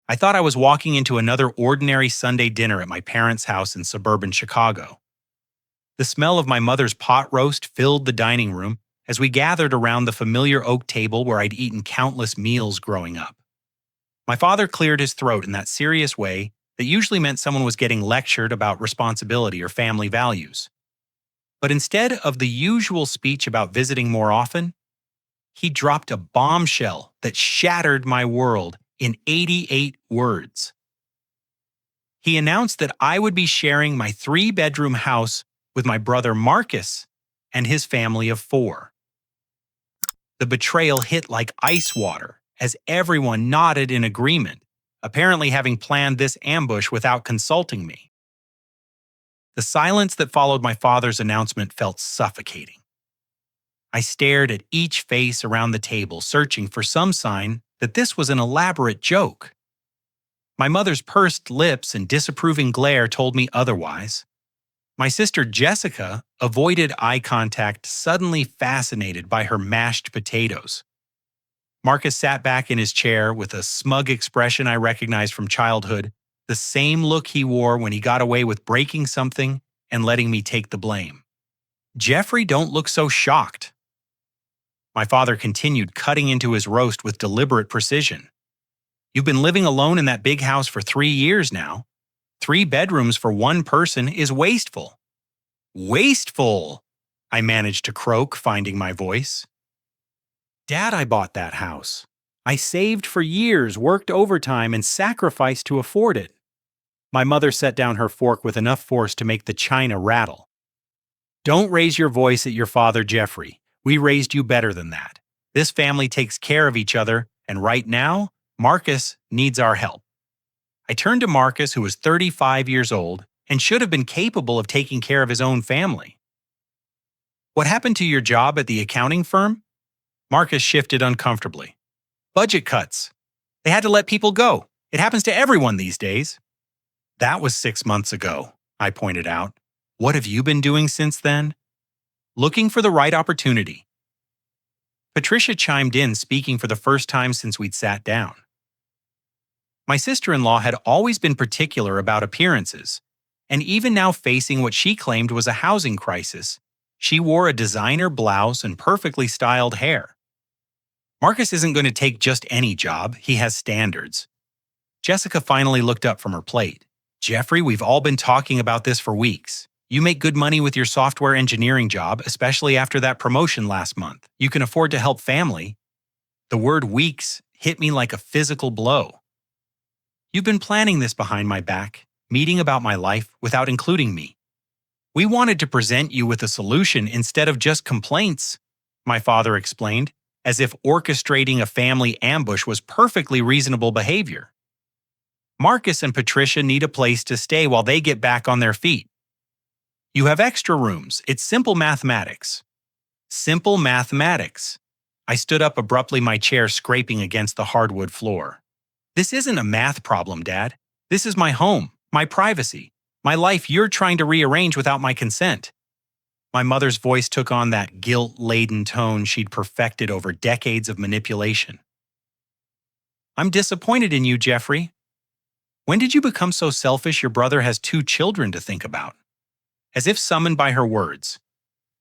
I thought I was walking into another ordinary Sunday dinner at my parents' house in suburban Chicago. The smell of my mother's pot roast filled the dining room as we gathered around the familiar oak table where I'd eaten countless meals growing up. My father cleared his throat in that serious way that usually meant someone was getting lectured about responsibility or family values. But instead of the usual speech about visiting more often, he dropped a bombshell that shattered my world in 88 words. He announced that I would be sharing my 3-bedroom house with my brother Marcus and his family of 4. The betrayal hit like ice water as everyone nodded in agreement, apparently having planned this ambush without consulting me. The silence that followed my father's announcement felt suffocating. I stared at each face around the table, searching for some sign that this was an elaborate joke. My mother's pursed lips and disapproving glare told me otherwise. My sister Jessica avoided eye contact, suddenly fascinated by her mashed potatoes. Marcus sat back in his chair with a smug expression I recognized from childhood, the same look he wore when he got away with breaking something and letting me take the blame. Jeffrey, don't look so shocked. My father continued, cutting into his roast with deliberate precision. You've been living alone in that big house for 3 years now. 3 bedrooms for one person is wasteful. Wasteful, I managed to croak, finding my voice. Dad, I bought that house. I saved for years, worked overtime, and sacrificed to afford it. My mother set down her fork with enough force to make the china rattle. Don't raise your voice at your father, Jeffrey. We raised you better than that. This family takes care of each other, and right now, Marcus needs our help. I turned to Marcus, who was 35 years old and should have been capable of taking care of his own family. What happened to your job at the accounting firm? Marcus shifted uncomfortably. Budget cuts. They had to let people go. It happens to everyone these days. That was 6 months ago, I pointed out. What have you been doing since then? Looking for the right opportunity. Patricia chimed in, speaking for the first time since we'd sat down. My sister-in-law had always been particular about appearances, and even now facing what she claimed was a housing crisis, she wore a designer blouse and perfectly styled hair. Marcus isn't going to take just any job, he has standards. Jessica finally looked up from her plate. Jeffrey, we've all been talking about this for weeks. You make good money with your software engineering job, especially after that promotion last month. You can afford to help family. The word weeks hit me like a physical blow. You've been planning this behind my back, meeting about my life without including me. We wanted to present you with a solution instead of just complaints, my father explained, as if orchestrating a family ambush was perfectly reasonable behavior. Marcus and Patricia need a place to stay while they get back on their feet. You have extra rooms. It's simple mathematics. Simple mathematics. I stood up abruptly, my chair scraping against the hardwood floor. This isn't a math problem, Dad. This is my home, my privacy, my life you're trying to rearrange without my consent. My mother's voice took on that guilt-laden tone she'd perfected over decades of manipulation. I'm disappointed in you, Jeffrey. When did you become so selfish your brother has 2 children to think about? As if summoned by her words,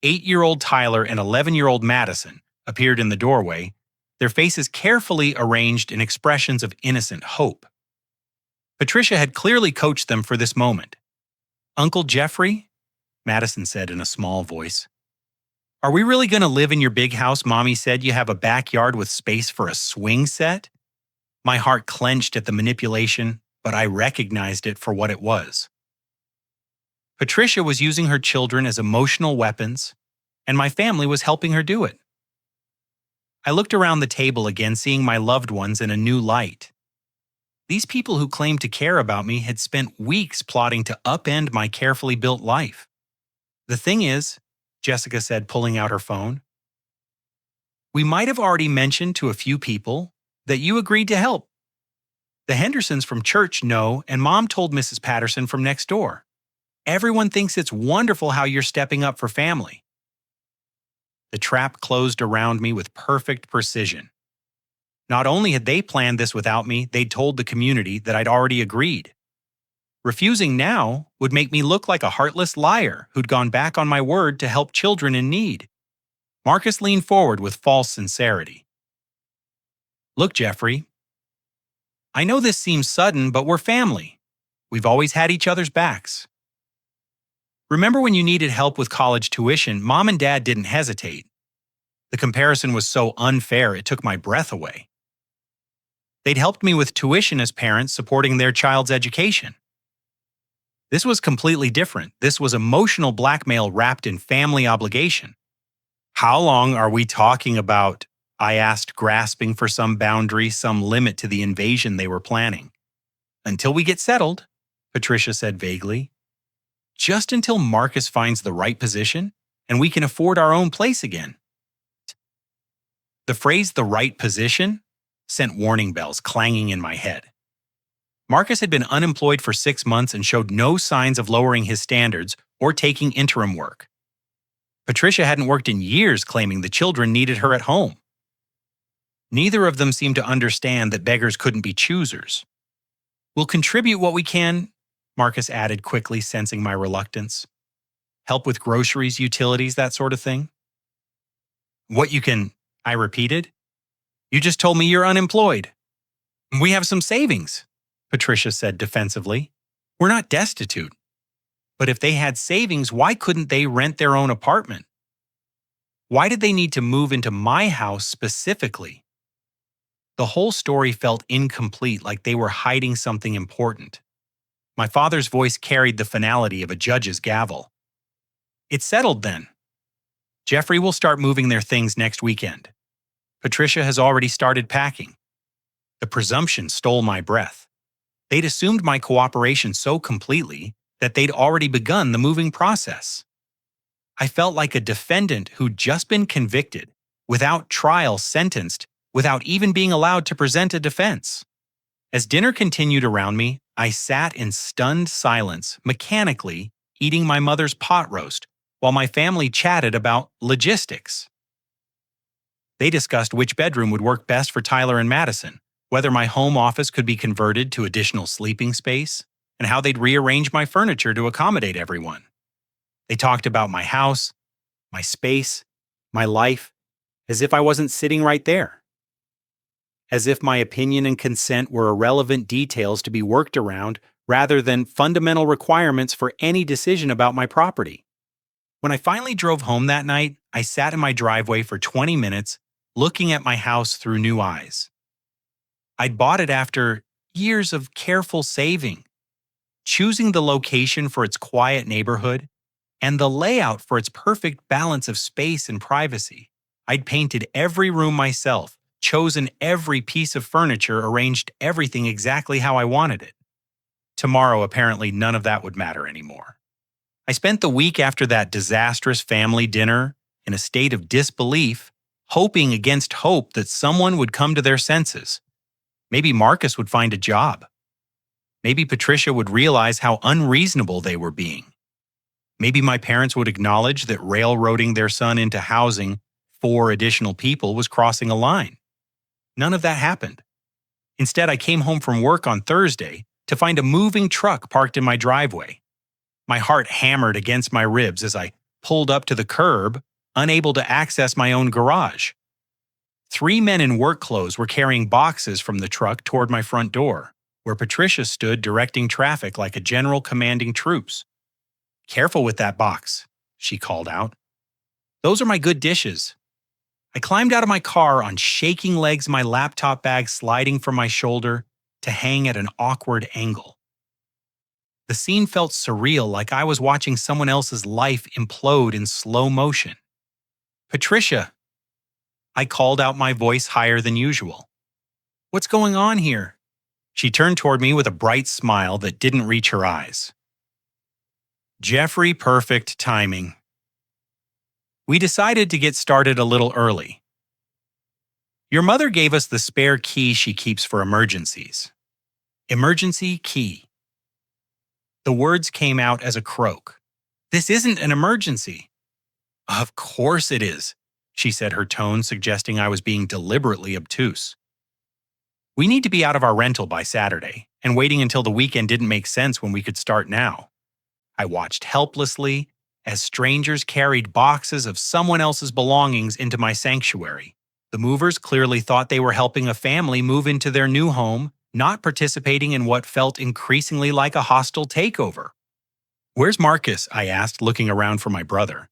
8-year-old Tyler and 11-year-old Madison appeared in the doorway, their faces carefully arranged in expressions of innocent hope. Patricia had clearly coached them for this moment. Uncle Jeffrey, Madison said in a small voice, are we really going to live in your big house? Mommy said you have a backyard with space for a swing set. My heart clenched at the manipulation, but I recognized it for what it was. Patricia was using her children as emotional weapons, and my family was helping her do it. I looked around the table again, seeing my loved ones in a new light. These people who claimed to care about me had spent weeks plotting to upend my carefully built life. The thing is, Jessica said, pulling out her phone, we might have already mentioned to a few people that you agreed to help. The Hendersons from church know, and Mom told Mrs. Patterson from next door. Everyone thinks it's wonderful how you're stepping up for family. The trap closed around me with perfect precision. Not only had they planned this without me, they'd told the community that I'd already agreed. Refusing now would make me look like a heartless liar who'd gone back on my word to help children in need. Marcus leaned forward with false sincerity. Look, Jeffrey, I know this seems sudden, but we're family. We've always had each other's backs. Remember when you needed help with college tuition, Mom and Dad didn't hesitate. The comparison was so unfair it took my breath away. They'd helped me with tuition as parents supporting their child's education. This was completely different. This was emotional blackmail wrapped in family obligation. How long are we talking about? I asked, grasping for some boundary, some limit to the invasion they were planning. Until we get settled, Patricia said vaguely. Just until Marcus finds the right position and we can afford our own place again. The phrase "the right position" sent warning bells clanging in my head. Marcus had been unemployed for 6 months and showed no signs of lowering his standards or taking interim work. Patricia hadn't worked in years, claiming the children needed her at home. Neither of them seemed to understand that beggars couldn't be choosers. We'll contribute what we can, Marcus added quickly, sensing my reluctance. Help with groceries, utilities, that sort of thing. What you can, I repeated. You just told me you're unemployed. We have some savings, Patricia said defensively. We're not destitute. But if they had savings, why couldn't they rent their own apartment? Why did they need to move into my house specifically? The whole story felt incomplete, like they were hiding something important. My father's voice carried the finality of a judge's gavel. It's settled then. Jeffrey will start moving their things next weekend. Patricia has already started packing. The presumption stole my breath. They'd assumed my cooperation so completely that they'd already begun the moving process. I felt like a defendant who'd just been convicted, without trial sentenced, without even being allowed to present a defense. As dinner continued around me, I sat in stunned silence, mechanically eating my mother's pot roast, while my family chatted about logistics. They discussed which bedroom would work best for Tyler and Madison, whether my home office could be converted to additional sleeping space, and how they'd rearrange my furniture to accommodate everyone. They talked about my house, my space, my life, as if I wasn't sitting right there. As if my opinion and consent were irrelevant details to be worked around rather than fundamental requirements for any decision about my property. When I finally drove home that night, I sat in my driveway for 20 minutes, looking at my house through new eyes. I'd bought it after years of careful saving, choosing the location for its quiet neighborhood, and the layout for its perfect balance of space and privacy. I'd painted every room myself, chosen every piece of furniture, arranged everything exactly how I wanted it. Tomorrow, apparently, none of that would matter anymore. I spent the week after that disastrous family dinner in a state of disbelief, hoping against hope that someone would come to their senses. Maybe Marcus would find a job. Maybe Patricia would realize how unreasonable they were being. Maybe my parents would acknowledge that railroading their son into housing 4 additional people was crossing a line. None of that happened. Instead, I came home from work on Thursday to find a moving truck parked in my driveway. My heart hammered against my ribs as I pulled up to the curb, unable to access my own garage. 3 men in work clothes were carrying boxes from the truck toward my front door, where Patricia stood directing traffic like a general commanding troops. "Careful with that box," she called out. "Those are my good dishes." I climbed out of my car on shaking legs, my laptop bag sliding from my shoulder to hang at an awkward angle. The scene felt surreal, like I was watching someone else's life implode in slow motion. "Patricia," I called out, my voice higher than usual. "What's going on here?" She turned toward me with a bright smile that didn't reach her eyes. Jeffrey, perfect timing. We decided to get started a little early. Your mother gave us the spare key she keeps for emergencies. Emergency key. The words came out as a croak. "This isn't an emergency." "Of course it is," she said, her tone suggesting I was being deliberately obtuse. We need to be out of our rental by Saturday, and waiting until the weekend didn't make sense when we could start now. I watched helplessly as strangers carried boxes of someone else's belongings into my sanctuary. The movers clearly thought they were helping a family move into their new home, not participating in what felt increasingly like a hostile takeover. "Where's Marcus?" I asked, looking around for my brother.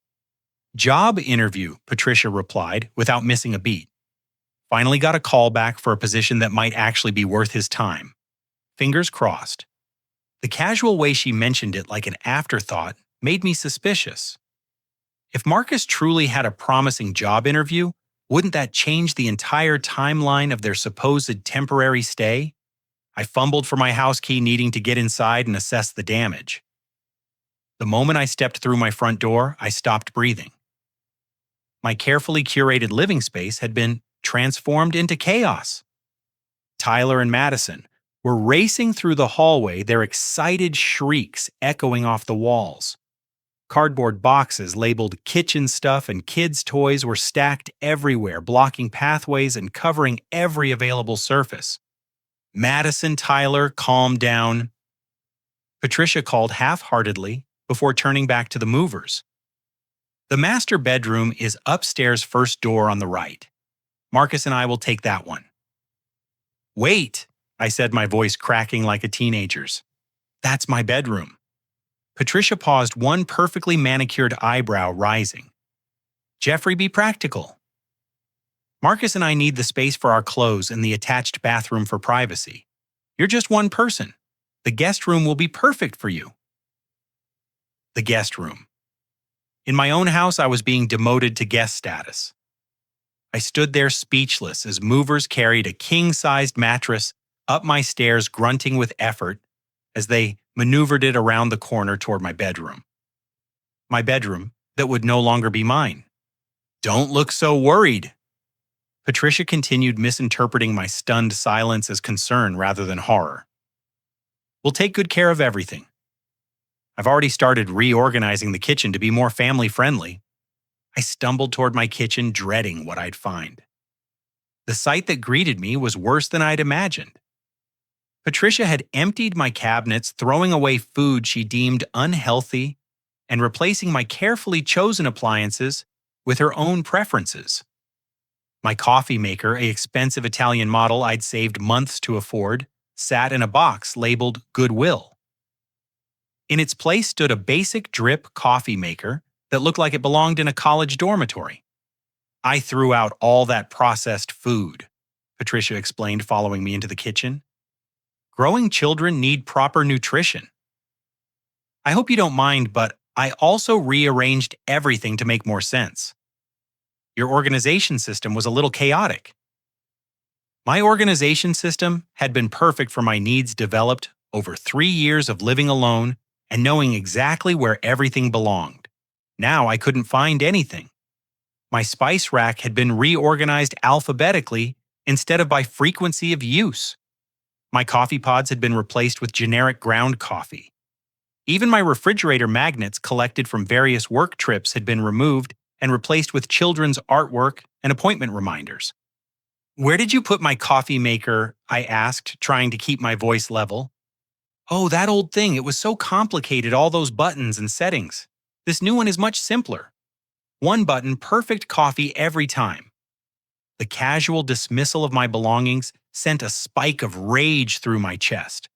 "Job interview," Patricia replied, without missing a beat. "Finally got a call back for a position that might actually be worth his time. Fingers crossed." The casual way she mentioned it like an afterthought made me suspicious. If Marcus truly had a promising job interview, wouldn't that change the entire timeline of their supposed temporary stay? I fumbled for my house key, needing to get inside and assess the damage. The moment I stepped through my front door, I stopped breathing. My carefully curated living space had been transformed into chaos. Tyler and Madison were racing through the hallway, their excited shrieks echoing off the walls. Cardboard boxes labeled kitchen stuff and kids' toys were stacked everywhere, blocking pathways and covering every available surface. "Madison, Tyler, calm down," Patricia called half-heartedly before turning back to the movers. "The master bedroom is upstairs, first door on the right. Marcus and I will take that one." "Wait," I said, my voice cracking like a teenager's. "That's my bedroom." Patricia paused, one perfectly manicured eyebrow rising. "Jeffrey, be practical." "Marcus and I need the space for our clothes and the attached bathroom for privacy. You're just one person. The guest room will be perfect for you." The guest room. In my own house, I was being demoted to guest status. I stood there speechless as movers carried a king-sized mattress up my stairs, grunting with effort as they maneuvered it around the corner toward my bedroom. My bedroom that would no longer be mine. "Don't look so worried." Patricia continued, misinterpreting my stunned silence as concern rather than horror. "We'll take good care of everything. I've already started reorganizing the kitchen to be more family-friendly." I stumbled toward my kitchen, dreading what I'd find. The sight that greeted me was worse than I'd imagined. Patricia had emptied my cabinets, throwing away food she deemed unhealthy and replacing my carefully chosen appliances with her own preferences. My coffee maker, an expensive Italian model I'd saved months to afford, sat in a box labeled Goodwill. In its place stood a basic drip coffee maker that looked like it belonged in a college dormitory. "I threw out all that processed food," Patricia explained, following me into the kitchen. "Growing children need proper nutrition. I hope you don't mind, but I also rearranged everything to make more sense. Your organization system was a little chaotic." My organization system had been perfect for my needs, developed over 3 years of living alone and knowing exactly where everything belonged. Now I couldn't find anything. My spice rack had been reorganized alphabetically instead of by frequency of use. My coffee pods had been replaced with generic ground coffee. Even my refrigerator magnets collected from various work trips had been removed and replaced with children's artwork and appointment reminders. "Where did you put my coffee maker?" I asked, trying to keep my voice level. "Oh, that old thing. It was so complicated, all those buttons and settings. This new one is much simpler. One button, perfect coffee every time." The casual dismissal of my belongings sent a spike of rage through my chest.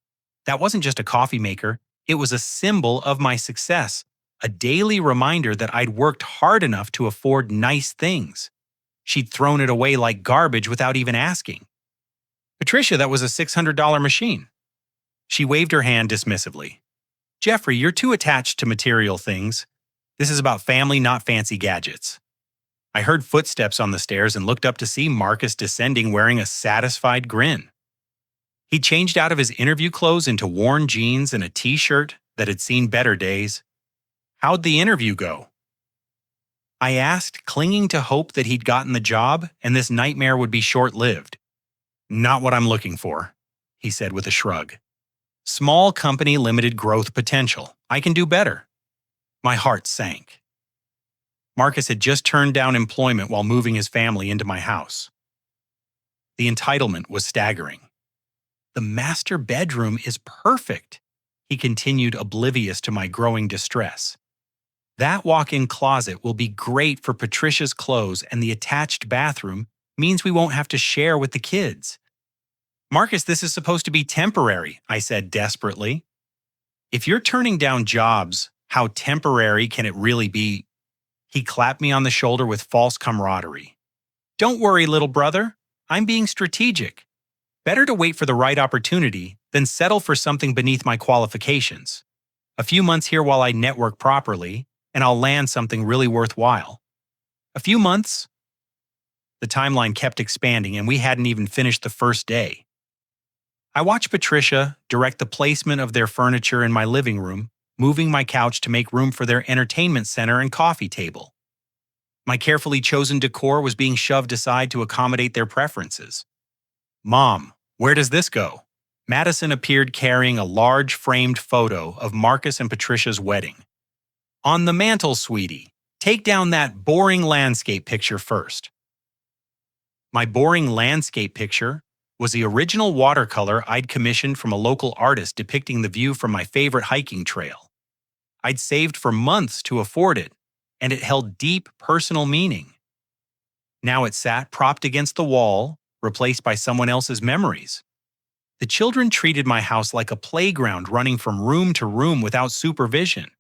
That wasn't just a coffee maker, it was a symbol of my success, a daily reminder that I'd worked hard enough to afford nice things. She'd thrown it away like garbage without even asking. "Patricia, that was a $600 machine." She waved her hand dismissively. "Jeffrey, you're too attached to material things. This is about family, not fancy gadgets." I heard footsteps on the stairs and looked up to see Marcus descending, wearing a satisfied grin. He changed out of his interview clothes into worn jeans and a t-shirt that had seen better days. "How'd the interview go?" I asked, clinging to hope that he'd gotten the job and this nightmare would be short-lived. "Not what I'm looking for," he said with a shrug. "Small company, limited growth potential. I can do better." My heart sank. Marcus had just turned down employment while moving his family into my house. The entitlement was staggering. The master bedroom is perfect, he continued, oblivious to my growing distress. That walk-in closet will be great for Patricia's clothes, and the attached bathroom means we won't have to share with the kids. Marcus, this is supposed to be temporary, I said desperately. If you're turning down jobs, how temporary can it really be? He clapped me on the shoulder with false camaraderie. Don't worry, little brother. I'm being strategic. Better to wait for the right opportunity than settle for something beneath my qualifications. A few months here while I network properly, and I'll land something really worthwhile. A few months? The timeline kept expanding, and we hadn't even finished the first day. I watched Patricia direct the placement of their furniture in my living room, moving my couch to make room for their entertainment center and coffee table. My carefully chosen decor was being shoved aside to accommodate their preferences. Mom, where does this go? Madison appeared carrying a large framed photo of Marcus and Patricia's wedding. On the mantel, sweetie. Take down that boring landscape picture first. My boring landscape picture was the original watercolor I'd commissioned from a local artist depicting the view from my favorite hiking trail. I'd saved for months to afford it, and it held deep personal meaning. Now it sat propped against the wall, replaced by someone else's memories. The children treated my house like a playground, running from room to room without supervision.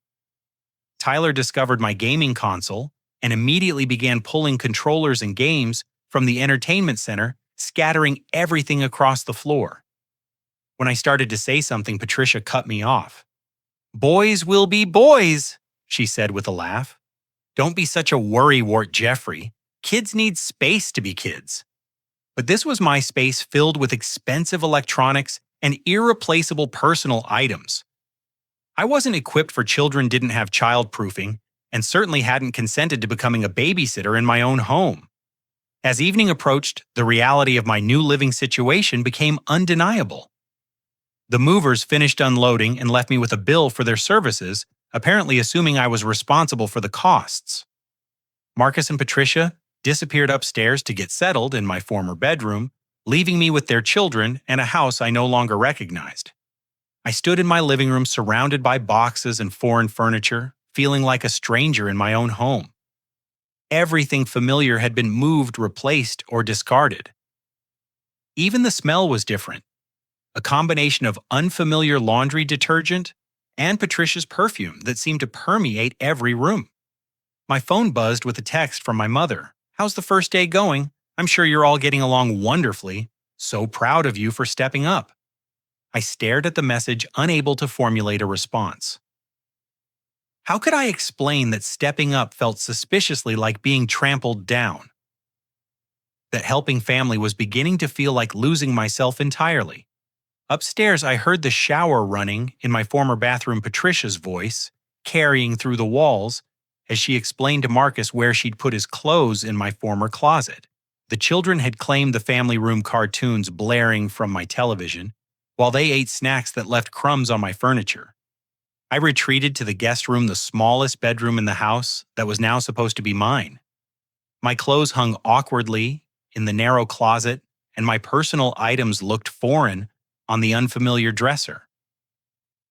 Tyler discovered my gaming console and immediately began pulling controllers and games from the entertainment center, scattering everything across the floor. When I started to say something, Patricia cut me off. Boys will be boys, she said with a laugh. Don't be such a worrywart, Jeffrey. Kids need space to be kids. But this was my space filled with expensive electronics and irreplaceable personal items. I wasn't equipped for children, didn't have childproofing, and certainly hadn't consented to becoming a babysitter in my own home. As evening approached, the reality of my new living situation became undeniable. The movers finished unloading and left me with a bill for their services, apparently assuming I was responsible for the costs. Marcus and Patricia disappeared upstairs to get settled in my former bedroom, leaving me with their children and a house I no longer recognized. I stood in my living room surrounded by boxes and foreign furniture, feeling like a stranger in my own home. Everything familiar had been moved, replaced, or discarded. Even the smell was different, a combination of unfamiliar laundry detergent and Patricia's perfume that seemed to permeate every room. My phone buzzed with a text from my mother. How's the first day going? I'm sure you're all getting along wonderfully. So proud of you for stepping up. I stared at the message, unable to formulate a response. How could I explain that stepping up felt suspiciously like being trampled down? That helping family was beginning to feel like losing myself entirely. Upstairs, I heard the shower running in my former bathroom, Patricia's voice, carrying through the walls, as she explained to Marcus where she'd put his clothes in my former closet. The children had claimed the family room cartoons blaring from my television, while they ate snacks that left crumbs on my furniture. I retreated to the guest room, the smallest bedroom in the house that was now supposed to be mine. My clothes hung awkwardly in the narrow closet, and my personal items looked foreign on the unfamiliar dresser.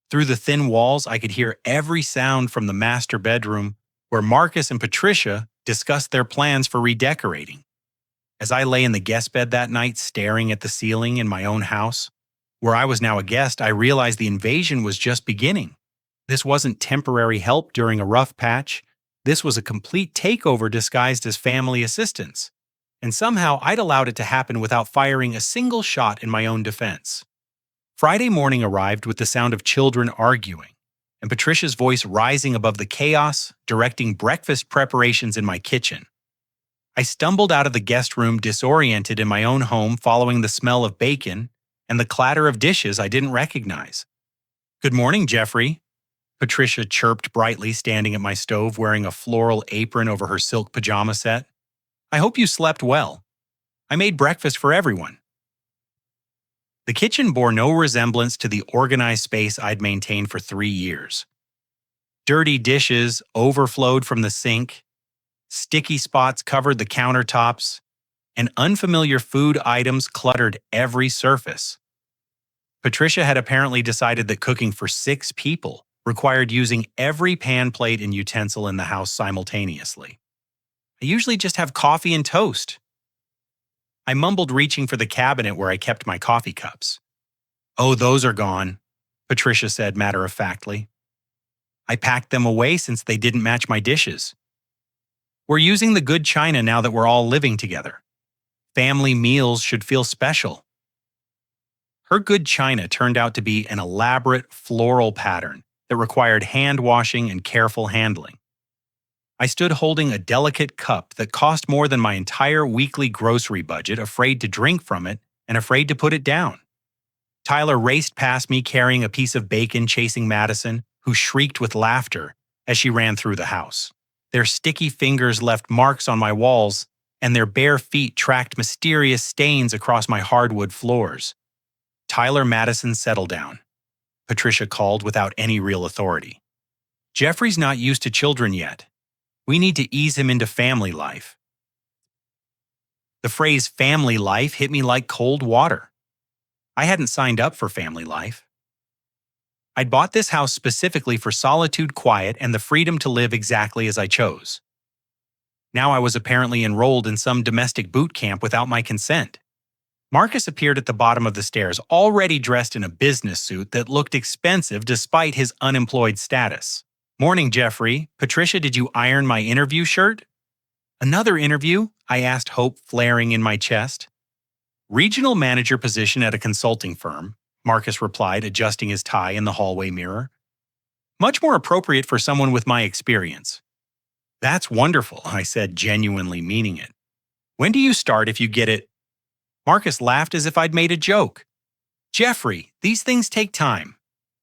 Through the thin walls, I could hear every sound from the master bedroom, where Marcus and Patricia discussed their plans for redecorating. As I lay in the guest bed that night, staring at the ceiling in my own house, where I was now a guest, I realized the invasion was just beginning. This wasn't temporary help during a rough patch. This was a complete takeover disguised as family assistance. And somehow I'd allowed it to happen without firing a single shot in my own defense. Friday morning arrived with the sound of children arguing, and Patricia's voice rising above the chaos, directing breakfast preparations in my kitchen. I stumbled out of the guest room disoriented in my own home, following the smell of bacon and the clatter of dishes I didn't recognize. Good morning, Jeffrey. Patricia chirped brightly, standing at my stove wearing a floral apron over her silk pajama set. I hope you slept well. I made breakfast for everyone. The kitchen bore no resemblance to the organized space I'd maintained for 3 years. Dirty dishes overflowed from the sink, sticky spots covered the countertops, and unfamiliar food items cluttered every surface. Patricia had apparently decided that cooking for 6 people required using every pan, plate, and utensil in the house simultaneously. I usually just have coffee and toast. I mumbled, reaching for the cabinet where I kept my coffee cups. Oh, those are gone, Patricia said matter-of-factly. I packed them away since they didn't match my dishes. We're using the good china now that we're all living together. Family meals should feel special. Her good china turned out to be an elaborate floral pattern that required hand washing and careful handling. I stood holding a delicate cup that cost more than my entire weekly grocery budget, afraid to drink from it and afraid to put it down. Tyler raced past me carrying a piece of bacon, chasing Madison, who shrieked with laughter as she ran through the house. Their sticky fingers left marks on my walls, and their bare feet tracked mysterious stains across my hardwood floors. Tyler, Madison, settle down, Patricia called without any real authority. Jeffrey's not used to children yet. We need to ease him into family life. The phrase family life hit me like cold water. I hadn't signed up for family life. I'd bought this house specifically for solitude, quiet, and the freedom to live exactly as I chose. Now I was apparently enrolled in some domestic boot camp without my consent. Marcus appeared at the bottom of the stairs, already dressed in a business suit that looked expensive despite his unemployed status. Morning, Jeffrey. Patricia, did you iron my interview shirt? Another interview? I asked, hope flaring in my chest. Regional manager position at a consulting firm, Marcus replied, adjusting his tie in the hallway mirror. Much more appropriate for someone with my experience. That's wonderful, I said, genuinely meaning it. When do you start if you get it? Marcus laughed as if I'd made a joke. Jeffrey, these things take time.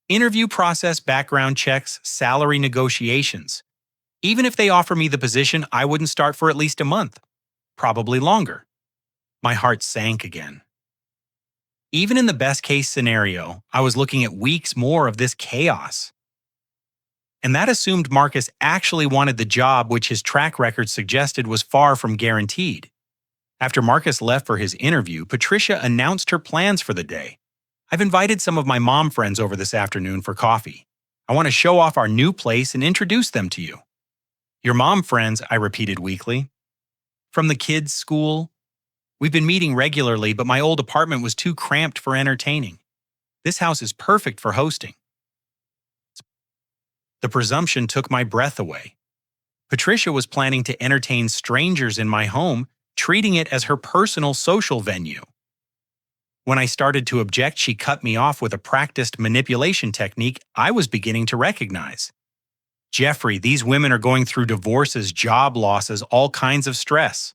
Interview process, background checks, salary negotiations. Even if they offer me the position, I wouldn't start for at least a month. Probably longer. My heart sank again. Even in the best-case scenario, I was looking at weeks more of this chaos. And that assumed Marcus actually wanted the job, which his track record suggested was far from guaranteed. After Marcus left for his interview, Patricia announced her plans for the day. I've invited some of my mom friends over this afternoon for coffee. I want to show off our new place and introduce them to you. Your mom friends, I repeated weakly. From the kids' school? We've been meeting regularly, but my old apartment was too cramped for entertaining. This house is perfect for hosting. The presumption took my breath away. Patricia was planning to entertain strangers in my home, treating it as her personal social venue. When I started to object, she cut me off with a practiced manipulation technique I was beginning to recognize. Jeffrey, these women are going through divorces, job losses, all kinds of stress.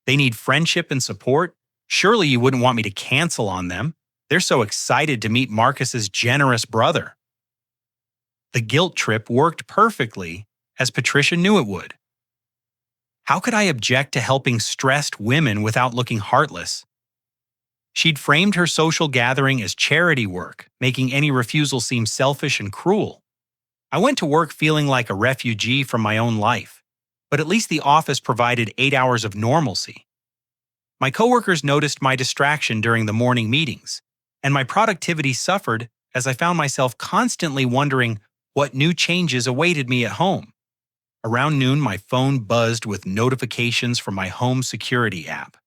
They need friendship and support. Surely you wouldn't want me to cancel on them. They're so excited to meet Marcus's generous brother. The guilt trip worked perfectly, as Patricia knew it would. How could I object to helping stressed women without looking heartless? She'd framed her social gathering as charity work, making any refusal seem selfish and cruel. I went to work feeling like a refugee from my own life, but at least the office provided 8 hours of normalcy. My coworkers noticed my distraction during the morning meetings, and my productivity suffered as I found myself constantly wondering what new changes awaited me at home. Around noon, my phone buzzed with notifications from my home security app.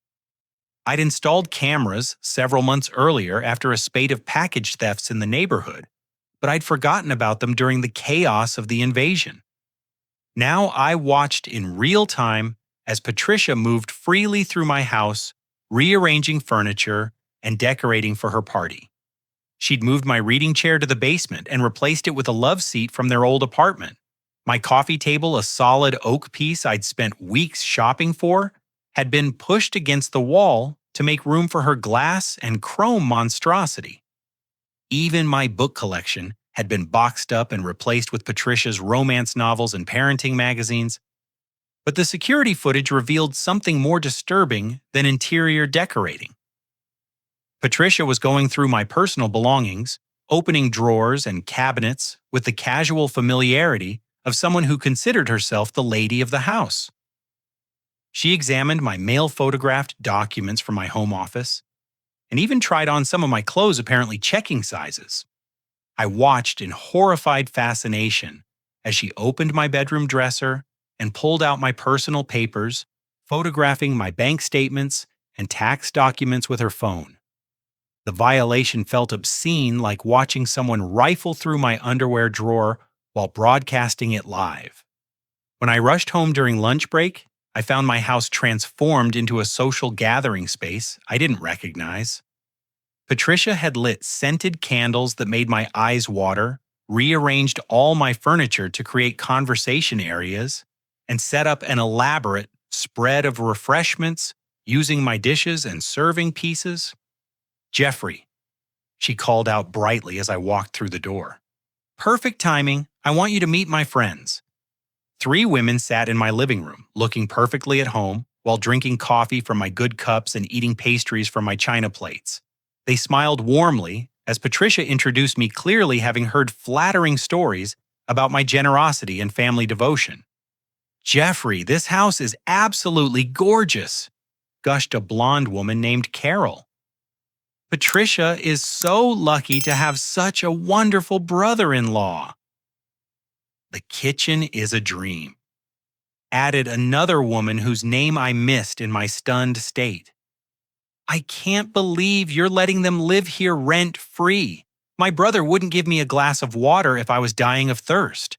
I'd installed cameras several months earlier after a spate of package thefts in the neighborhood, but I'd forgotten about them during the chaos of the invasion. Now I watched in real time as Patricia moved freely through my house, rearranging furniture and decorating for her party. She'd moved my reading chair to the basement and replaced it with a love seat from their old apartment. My coffee table, a solid oak piece I'd spent weeks shopping for, had been pushed against the wall to make room for her glass and chrome monstrosity. Even my book collection had been boxed up and replaced with Patricia's romance novels and parenting magazines. But the security footage revealed something more disturbing than interior decorating. Patricia was going through my personal belongings, opening drawers and cabinets with the casual familiarity of someone who considered herself the lady of the house. She examined my mail-photographed documents from my home office, and even tried on some of my clothes, apparently checking sizes. I watched in horrified fascination as she opened my bedroom dresser and pulled out my personal papers, photographing my bank statements and tax documents with her phone. The violation felt obscene, like watching someone rifle through my underwear drawer while broadcasting it live. When I rushed home during lunch break, I found my house transformed into a social gathering space I didn't recognize. Patricia had lit scented candles that made my eyes water, rearranged all my furniture to create conversation areas, and set up an elaborate spread of refreshments using my dishes and serving pieces. "Jeffrey," she called out brightly as I walked through the door. "Perfect timing. I want you to meet my friends." 3 women sat in my living room, looking perfectly at home, while drinking coffee from my good cups and eating pastries from my china plates. They smiled warmly as Patricia introduced me, clearly having heard flattering stories about my generosity and family devotion. "Jeffrey, this house is absolutely gorgeous," gushed a blonde woman named Carol. "Patricia is so lucky to have such a wonderful brother-in-law." "The kitchen is a dream," added another woman whose name I missed in my stunned state. "I can't believe you're letting them live here rent-free. My brother wouldn't give me a glass of water if I was dying of thirst."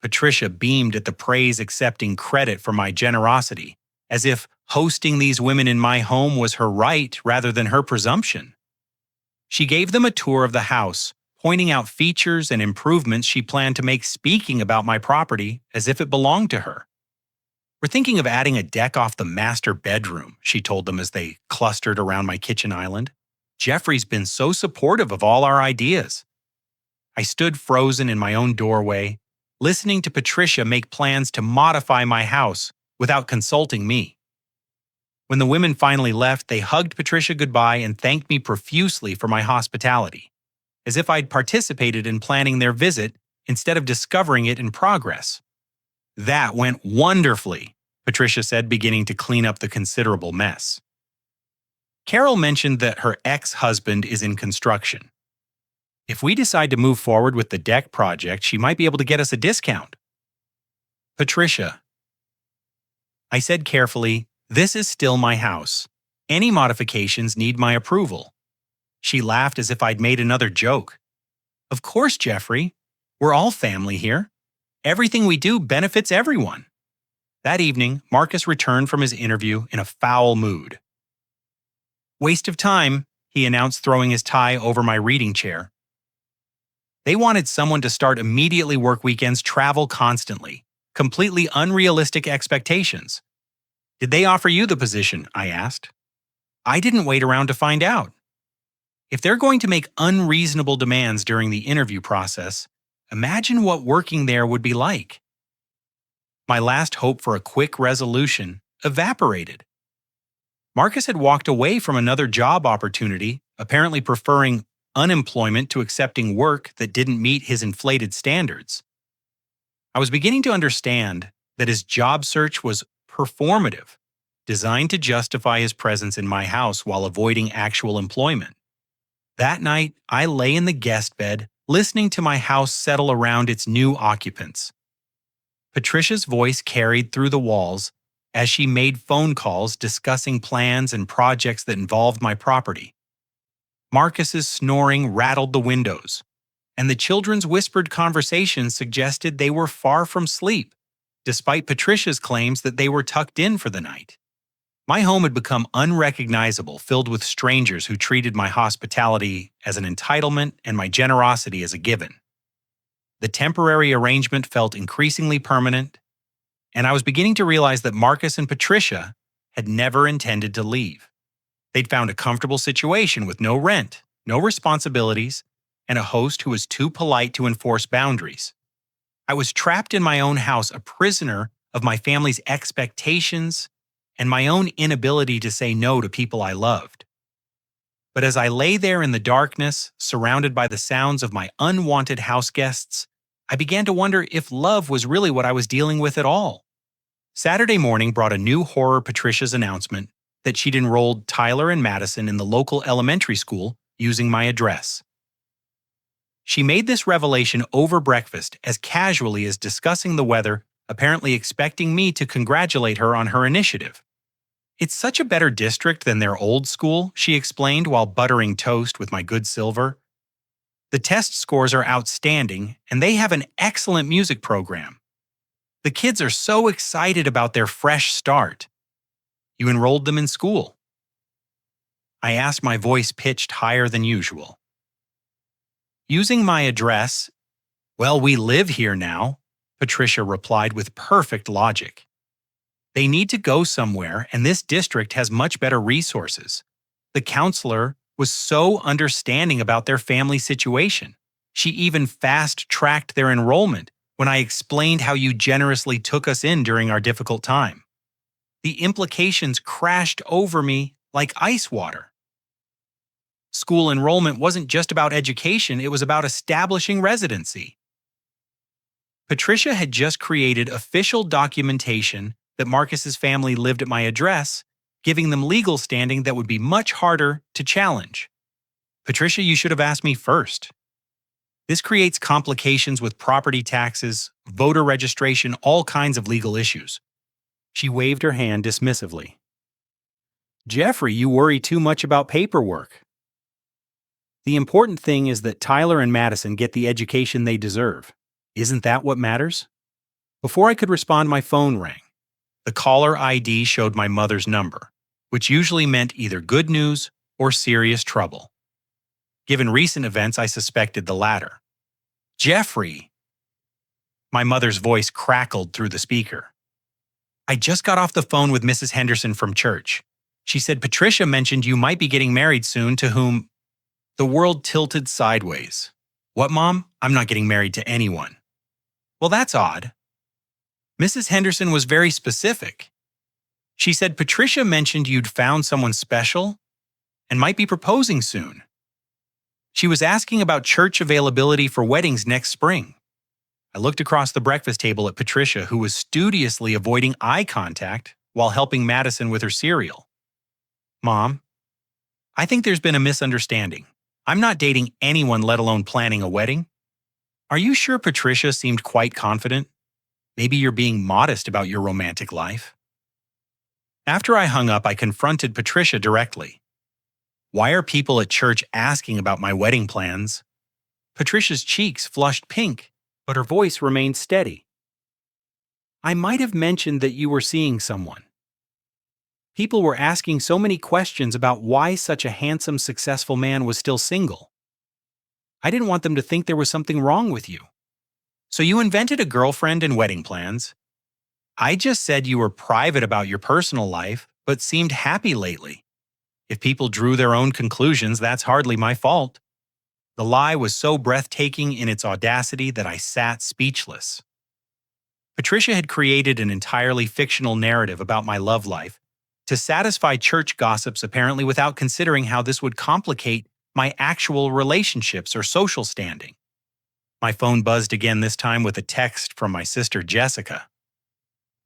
Patricia beamed at the praise, accepting credit for my generosity, as if hosting these women in my home was her right rather than her presumption. She gave them a tour of the house, pointing out features and improvements she planned to make, speaking about my property as if it belonged to her. "We're thinking of adding a deck off the master bedroom," she told them as they clustered around my kitchen island. "Jeffrey's been so supportive of all our ideas." I stood frozen in my own doorway, listening to Patricia make plans to modify my house without consulting me. When the women finally left, they hugged Patricia goodbye and thanked me profusely for my hospitality, as if I'd participated in planning their visit instead of discovering it in progress. "That went wonderfully," Patricia said, beginning to clean up the considerable mess. Carol mentioned that her ex-husband is in construction. "If we decide to move forward with the deck project, she might be able to get us a discount." "Patricia," I said carefully, "this is still my house. Any modifications need my approval." She laughed as if I'd made another joke. "Of course, Jeffrey. We're all family here. Everything we do benefits everyone." That evening, Marcus returned from his interview in a foul mood. "Waste of time," he announced, throwing his tie over my reading chair. They wanted someone to start immediately, work weekends, travel constantly. Completely unrealistic expectations. "Did they offer you the position?" I asked. "I didn't wait around to find out." If they're going to make unreasonable demands during the interview process, imagine what working there would be like. My last hope for a quick resolution evaporated. Marcus had walked away from another job opportunity, apparently preferring unemployment to accepting work that didn't meet his inflated standards. I was beginning to understand that his job search was performative, designed to justify his presence in my house while avoiding actual employment. That night, I lay in the guest bed, listening to my house settle around its new occupants. Patricia's voice carried through the walls as she made phone calls discussing plans and projects that involved my property. Marcus's snoring rattled the windows, and the children's whispered conversations suggested they were far from sleep, despite Patricia's claims that they were tucked in for the night. My home had become unrecognizable, filled with strangers who treated my hospitality as an entitlement and my generosity as a given. The temporary arrangement felt increasingly permanent, and I was beginning to realize that Marcus and Patricia had never intended to leave. They'd found a comfortable situation with no rent, no responsibilities, and a host who was too polite to enforce boundaries. I was trapped in my own house, a prisoner of my family's expectations and my own inability to say no to people I loved. But as I lay there in the darkness, surrounded by the sounds of my unwanted house guests, I began to wonder if love was really what I was dealing with at all. Saturday morning brought a new horror: Patricia's announcement that she'd enrolled Tyler and Madison in the local elementary school using my address. She made this revelation over breakfast as casually as discussing the weather, apparently expecting me to congratulate her on her initiative. "It's such a better district than their old school," she explained while buttering toast with my good silver. "The test scores are outstanding, and they have an excellent music program. The kids are so excited about their fresh start. You enrolled them in school?" I asked, my voice pitched higher than usual. Using my address, "Well, we live here now," Patricia replied with perfect logic. "They need to go somewhere, and this district has much better resources." The counselor was so understanding about their family situation. She even fast-tracked their enrollment when I explained how you generously took us in during our difficult time. The implications crashed over me like ice water. School enrollment wasn't just about education, it was about establishing residency. Patricia had just created official documentation that Marcus's family lived at my address, giving them legal standing that would be much harder to challenge. "Patricia, you should have asked me first. This creates complications with property taxes, voter registration, all kinds of legal issues." She waved her hand dismissively. "Jeffrey, you worry too much about paperwork. The important thing is that Tyler and Madison get the education they deserve. Isn't that what matters?" Before I could respond, my phone rang. The caller ID showed my mother's number, which usually meant either good news or serious trouble. Given recent events, I suspected the latter. "Jeffrey!" My mother's voice crackled through the speaker. "I just got off the phone with Mrs. Henderson from church. She said Patricia mentioned you might be getting married soon to whom—" The world tilted sideways. "What, Mom? I'm not getting married to anyone." "Well, that's odd." Mrs. Henderson was very specific. She said Patricia mentioned you'd found someone special and might be proposing soon. She was asking about church availability for weddings next spring. I looked across the breakfast table at Patricia, who was studiously avoiding eye contact while helping Madison with her cereal. "Mom, I think there's been a misunderstanding. I'm not dating anyone, let alone planning a wedding." "Are you sure?" Patricia seemed quite confident. "Maybe you're being modest about your romantic life." After I hung up, I confronted Patricia directly. "Why are people at church asking about my wedding plans?" Patricia's cheeks flushed pink, but her voice remained steady. "I might have mentioned that you were seeing someone. People were asking so many questions about why such a handsome, successful man was still single. I didn't want them to think there was something wrong with you." "So you invented a girlfriend and wedding plans?" "I just said you were private about your personal life, but seemed happy lately. If people drew their own conclusions, that's hardly my fault." The lie was so breathtaking in its audacity that I sat speechless. Patricia had created an entirely fictional narrative about my love life to satisfy church gossips, apparently without considering how this would complicate my actual relationships or social standing. My phone buzzed again, this time with a text from my sister Jessica.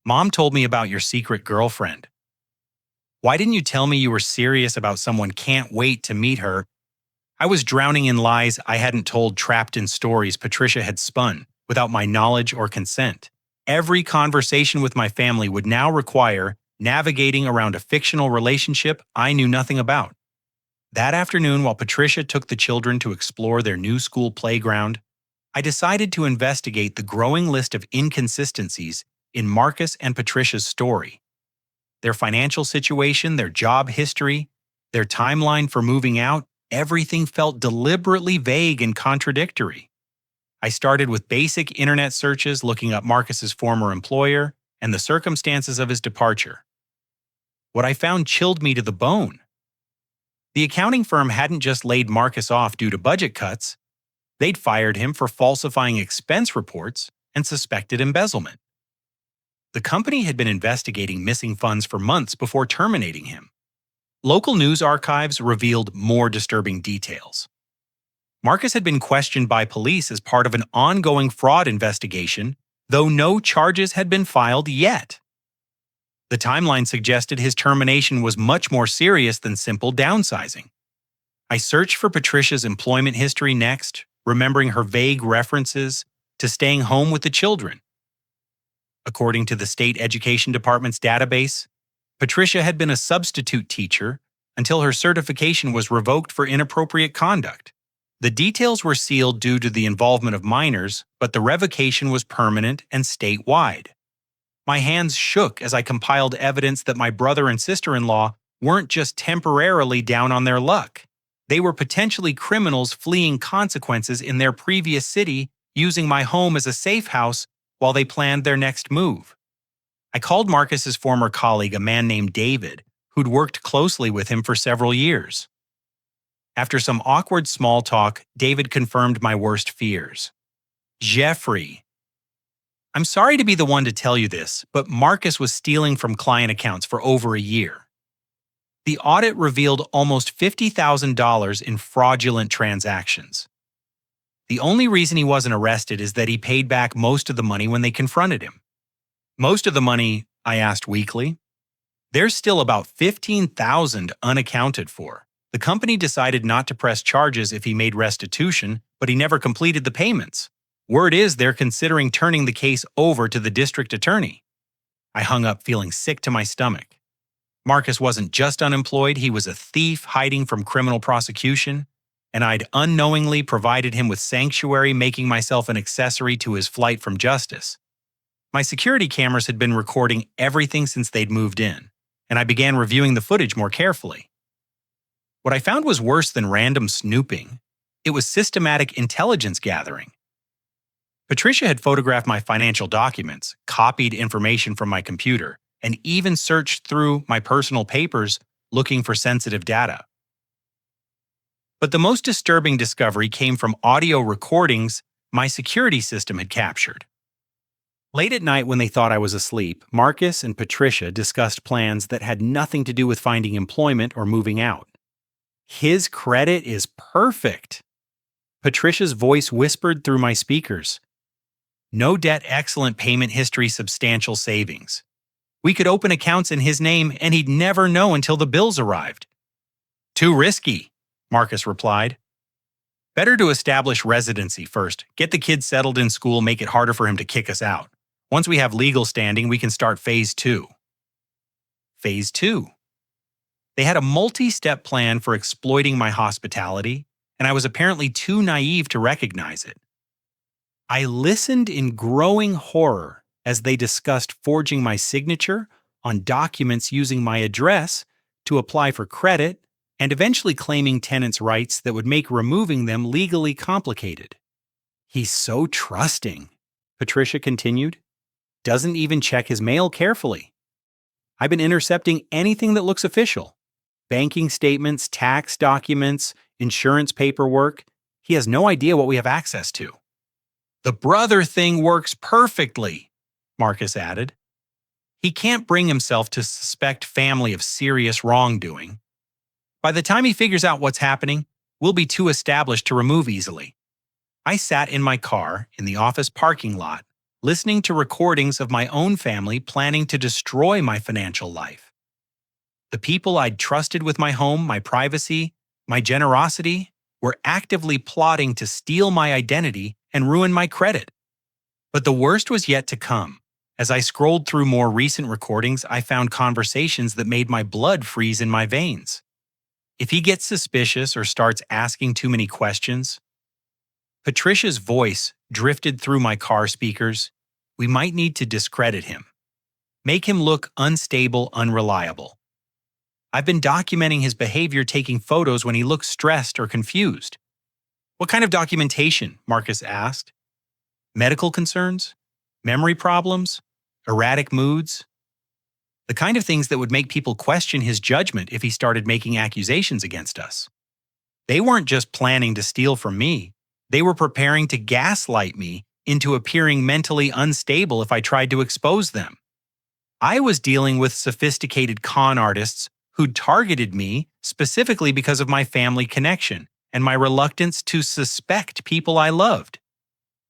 "Mom told me about your secret girlfriend. Why didn't you tell me you were serious about someone? Can't wait to meet her." I was drowning in lies I hadn't told, trapped in stories Patricia had spun without my knowledge or consent. Every conversation with my family would now require navigating around a fictional relationship I knew nothing about. That afternoon, while Patricia took the children to explore their new school playground, I decided to investigate the growing list of inconsistencies in Marcus and Patricia's story. Their financial situation, their job history, their timeline for moving out, everything felt deliberately vague and contradictory. I started with basic internet searches, looking up Marcus's former employer and the circumstances of his departure. What I found chilled me to the bone. The accounting firm hadn't just laid Marcus off due to budget cuts. They'd fired him for falsifying expense reports and suspected embezzlement. The company had been investigating missing funds for months before terminating him. Local news archives revealed more disturbing details. Marcus had been questioned by police as part of an ongoing fraud investigation, though no charges had been filed yet. The timeline suggested his termination was much more serious than simple downsizing. I searched for Patricia's employment history next, remembering her vague references to staying home with the children. According to the state education department's database, Patricia had been a substitute teacher until her certification was revoked for inappropriate conduct. The details were sealed due to the involvement of minors, but the revocation was permanent and statewide. My hands shook as I compiled evidence that my brother and sister-in-law weren't just temporarily down on their luck. They were potentially criminals fleeing consequences in their previous city, using my home as a safe house while they planned their next move. I called Marcus's former colleague, a man named David, who'd worked closely with him for several years. After some awkward small talk, David confirmed my worst fears. Jeffrey, I'm sorry to be the one to tell you this, but Marcus was stealing from client accounts for over a year. The audit revealed almost $50,000 in fraudulent transactions. The only reason he wasn't arrested is that he paid back most of the money when they confronted him. Most of the money, I asked weakly. There's still about $15,000 unaccounted for. The company decided not to press charges if he made restitution, but he never completed the payments. Word is they're considering turning the case over to the district attorney. I hung up feeling sick to my stomach. Marcus wasn't just unemployed, he was a thief hiding from criminal prosecution, and I'd unknowingly provided him with sanctuary, making myself an accessory to his flight from justice. My security cameras had been recording everything since they'd moved in, and I began reviewing the footage more carefully. What I found was worse than random snooping. It was systematic intelligence gathering. Patricia had photographed my financial documents, copied information from my computer, and even searched through my personal papers looking for sensitive data. But the most disturbing discovery came from audio recordings my security system had captured. Late at night when they thought I was asleep, Marcus and Patricia discussed plans that had nothing to do with finding employment or moving out. His credit is perfect. Patricia's voice whispered through my speakers. No debt, excellent payment history, substantial savings. We could open accounts in his name and he'd never know until the bills arrived. Too risky, Marcus replied. Better to establish residency first, get the kids settled in school, make it harder for him to kick us out. Once we have legal standing, we can start phase 2. Phase 2. They had a multi-step plan for exploiting my hospitality, and I was apparently too naive to recognize it. I listened in growing horror as they discussed forging my signature on documents using my address to apply for credit and eventually claiming tenants' rights that would make removing them legally complicated. He's so trusting, Patricia continued. Doesn't even check his mail carefully. I've been intercepting anything that looks official. Banking statements, tax documents, insurance paperwork. He has no idea what we have access to. The brother thing works perfectly, Marcus added. He can't bring himself to suspect family of serious wrongdoing. By the time he figures out what's happening, we'll be too established to remove easily. I sat in my car in the office parking lot, listening to recordings of my own family planning to destroy my financial life. The people I'd trusted with my home, my privacy, my generosity, were actively plotting to steal my identity and ruin my credit. But the worst was yet to come. As I scrolled through more recent recordings, I found conversations that made my blood freeze in my veins. If he gets suspicious or starts asking too many questions, Patricia's voice drifted through my car speakers. We might need to discredit him. Make him look unstable, unreliable. I've been documenting his behavior, taking photos when he looks stressed or confused. What kind of documentation? Marcus asked. Medical concerns? Memory problems? Erratic moods? The kind of things that would make people question his judgment if he started making accusations against us. They weren't just planning to steal from me. They were preparing to gaslight me into appearing mentally unstable if I tried to expose them. I was dealing with sophisticated con artists who'd targeted me specifically because of my family connection and my reluctance to suspect people I loved.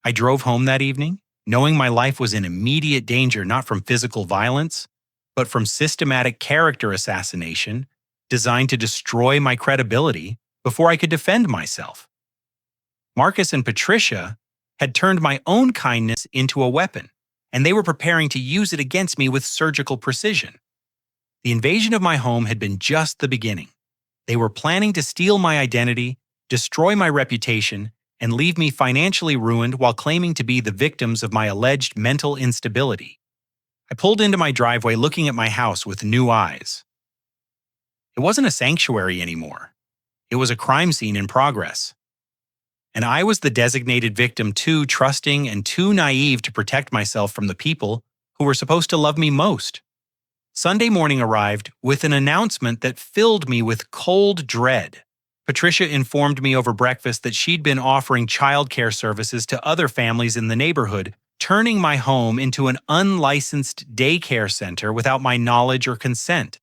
I drove home that evening, knowing my life was in immediate danger not from physical violence, but from systematic character assassination designed to destroy my credibility before I could defend myself. Marcus and Patricia had turned my own kindness into a weapon, and they were preparing to use it against me with surgical precision. The invasion of my home had been just the beginning. They were planning to steal my identity, destroy my reputation, and leave me financially ruined while claiming to be the victims of my alleged mental instability. I pulled into my driveway looking at my house with new eyes. It wasn't a sanctuary anymore. It was a crime scene in progress. And I was the designated victim, too trusting and too naive to protect myself from the people who were supposed to love me most. Sunday morning arrived with an announcement that filled me with cold dread. Patricia informed me over breakfast that she'd been offering childcare services to other families in the neighborhood, turning my home into an unlicensed daycare center without my knowledge or consent.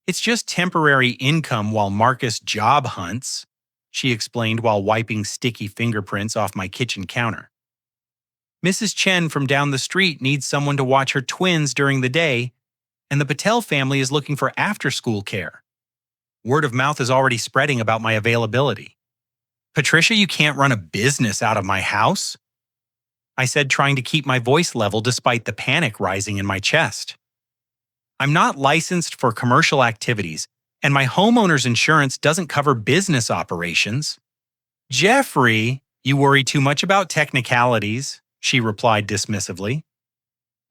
"It's just temporary income while Marcus job hunts," she explained while wiping sticky fingerprints off my kitchen counter. "Mrs. Chen from down the street needs someone to watch her twins during the day, and the Patel family is looking for after-school care. Word of mouth is already spreading about my availability." "Patricia, you can't run a business out of my house," I said, trying to keep my voice level despite the panic rising in my chest. "I'm not licensed for commercial activities, and my homeowner's insurance doesn't cover business operations." "Jeffrey, you worry too much about technicalities," she replied dismissively.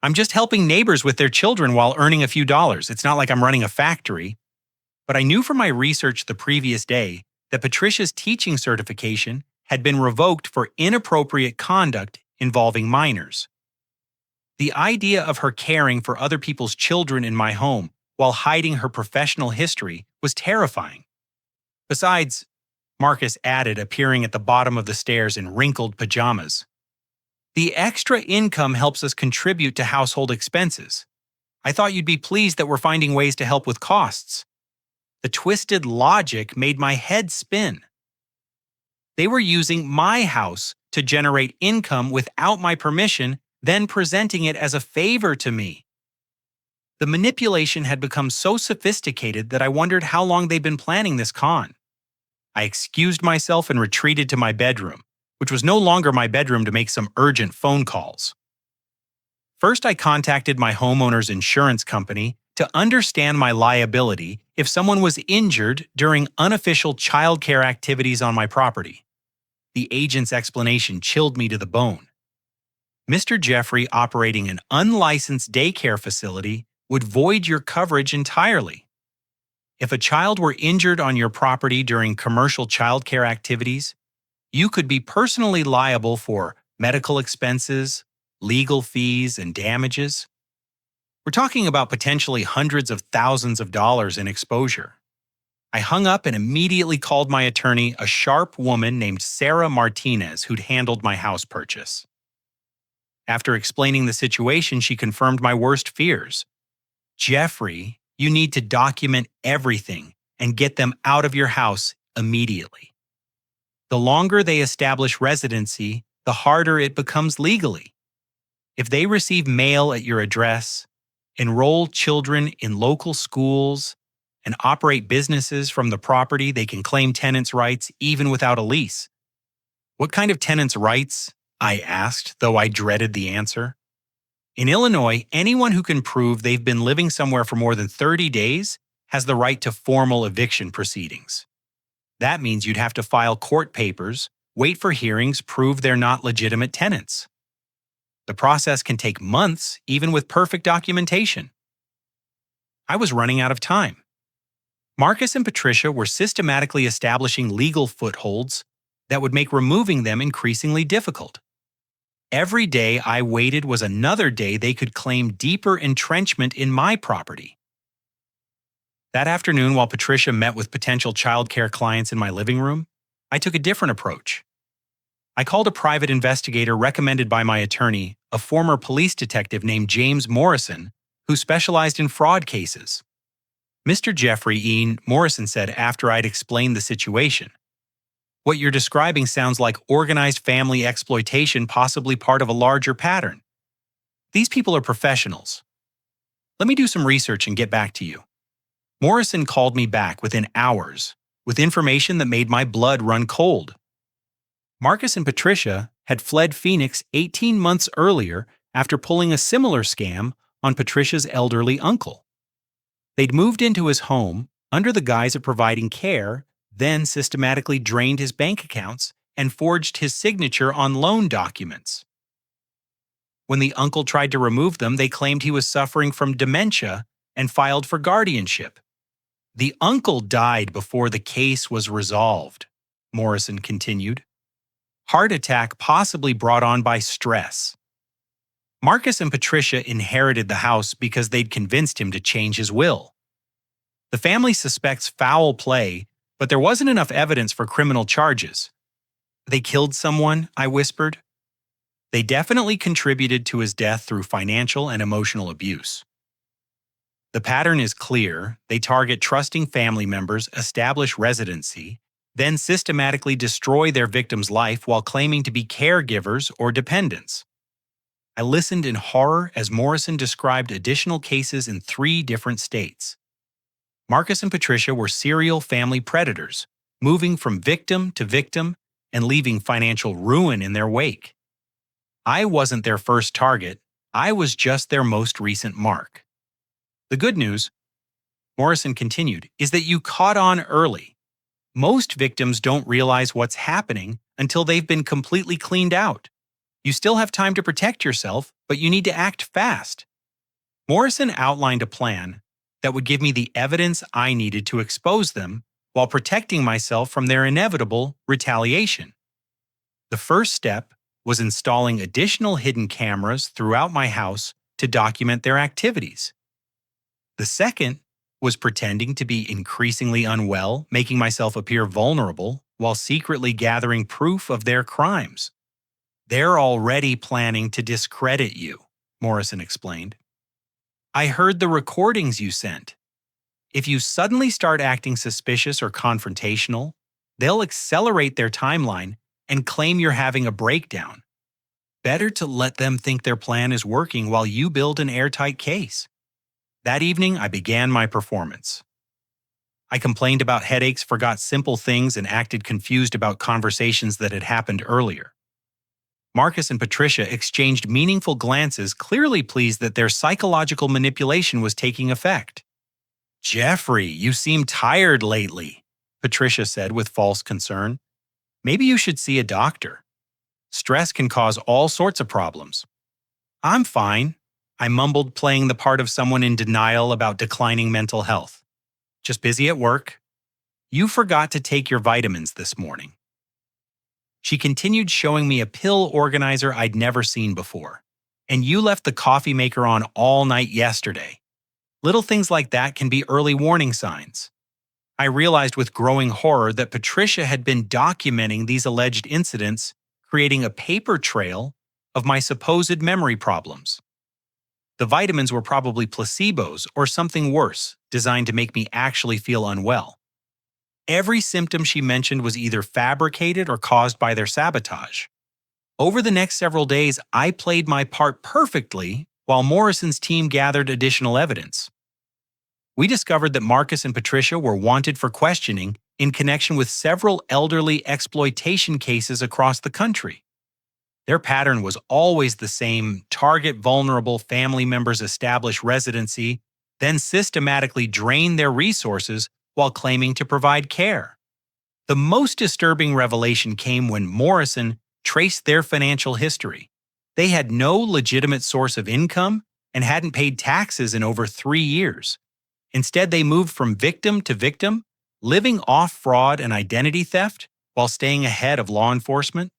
"I'm just helping neighbors with their children while earning a few dollars. It's not like I'm running a factory." But I knew from my research the previous day that Patricia's teaching certification had been revoked for inappropriate conduct involving minors. The idea of her caring for other people's children in my home while hiding her professional history was terrifying. Besides, Marcus added, appearing at the bottom of the stairs in wrinkled pajamas, "the extra income helps us contribute to household expenses. I thought you'd be pleased that we're finding ways to help with costs." The twisted logic made my head spin. They were using my house to generate income without my permission, then presenting it as a favor to me. The manipulation had become so sophisticated that I wondered how long they'd been planning this con. I excused myself and retreated to my bedroom, which was no longer my bedroom to make some urgent phone calls. First, I contacted my homeowner's insurance company to understand my liability if someone was injured during unofficial childcare activities on my property. The agent's explanation chilled me to the bone. "Mr. Jeffrey operating an unlicensed daycare facility would void your coverage entirely. If a child were injured on your property during commercial childcare activities, you could be personally liable for medical expenses, legal fees, and damages. We're talking about potentially hundreds of thousands of dollars in exposure." I hung up and immediately called my attorney, a sharp woman named Sarah Martinez, who'd handled my house purchase. After explaining the situation, she confirmed my worst fears. "Jeffrey, you need to document everything and get them out of your house immediately. The longer they establish residency, the harder it becomes legally. If they receive mail at your address, enroll children in local schools, and operate businesses from the property, they can claim tenants' rights even without a lease." "What kind of tenants' rights?" I asked, though I dreaded the answer. "In Illinois, anyone who can prove they've been living somewhere for more than 30 days has the right to formal eviction proceedings. That means you'd have to file court papers, wait for hearings, prove they're not legitimate tenants. The process can take months, even with perfect documentation." I was running out of time. Marcus and Patricia were systematically establishing legal footholds that would make removing them increasingly difficult. Every day I waited was another day they could claim deeper entrenchment in my property. That afternoon, while Patricia met with potential childcare clients in my living room, I took a different approach. I called a private investigator recommended by my attorney, a former police detective named James Morrison, who specialized in fraud cases. "Mr. Jeffrey E. Morrison said after I'd explained the situation, what you're describing sounds like organized family exploitation, possibly part of a larger pattern. These people are professionals. Let me do some research and get back to you. Morrison called me back within hours with information that made my blood run cold. Marcus and Patricia had fled Phoenix 18 months earlier after pulling a similar scam on Patricia's elderly uncle. They'd moved into his home under the guise of providing care, then systematically drained his bank accounts and forged his signature on loan documents. When the uncle tried to remove them, they claimed he was suffering from dementia and filed for guardianship. The uncle died before the case was resolved, Morrison continued. Heart attack possibly brought on by stress. Marcus and Patricia inherited the house because they'd convinced him to change his will. The family suspects foul play, but there wasn't enough evidence for criminal charges. They killed someone, I whispered. They definitely contributed to his death through financial and emotional abuse. The pattern is clear. They target trusting family members, establish residency, then systematically destroy their victim's life while claiming to be caregivers or dependents. I listened in horror as Morrison described additional cases in 3 different states. Marcus and Patricia were serial family predators, moving from victim to victim and leaving financial ruin in their wake. I wasn't their first target, I was just their most recent mark. The good news, Morrison continued, is that you caught on early. Most victims don't realize what's happening until they've been completely cleaned out. You still have time to protect yourself, but you need to act fast. Morrison outlined a plan that would give me the evidence I needed to expose them while protecting myself from their inevitable retaliation. The first step was installing additional hidden cameras throughout my house to document their activities. The second was pretending to be increasingly unwell, making myself appear vulnerable while secretly gathering proof of their crimes. They're already planning to discredit you, Morrison explained. I heard the recordings you sent. If you suddenly start acting suspicious or confrontational, they'll accelerate their timeline and claim you're having a breakdown. Better to let them think their plan is working while you build an airtight case. That evening, I began my performance. I complained about headaches, forgot simple things, and acted confused about conversations that had happened earlier. Marcus and Patricia exchanged meaningful glances, clearly pleased that their psychological manipulation was taking effect. "Jeffrey, you seem tired lately," Patricia said with false concern. "Maybe you should see a doctor. Stress can cause all sorts of problems." "I'm fine," I mumbled, playing the part of someone in denial about declining mental health. "Just busy at work. You forgot to take your vitamins this morning." She continued, showing me a pill organizer I'd never seen before. "And you left the coffee maker on all night yesterday." Little things like that can be early warning signs. I realized with growing horror that Patricia had been documenting these alleged incidents, creating a paper trail of my supposed memory problems. The vitamins were probably placebos or something worse, designed to make me actually feel unwell. Every symptom she mentioned was either fabricated or caused by their sabotage. Over the next several days, I played my part perfectly while Morrison's team gathered additional evidence. We discovered that Marcus and Patricia were wanted for questioning in connection with several elderly exploitation cases across the country. Their pattern was always the same: target vulnerable family members, establish residency, then systematically drain their resources while claiming to provide care. The most disturbing revelation came when Morrison traced their financial history. They had no legitimate source of income and hadn't paid taxes in over 3 years. Instead, they moved from victim to victim, living off fraud and identity theft while staying ahead of law enforcement.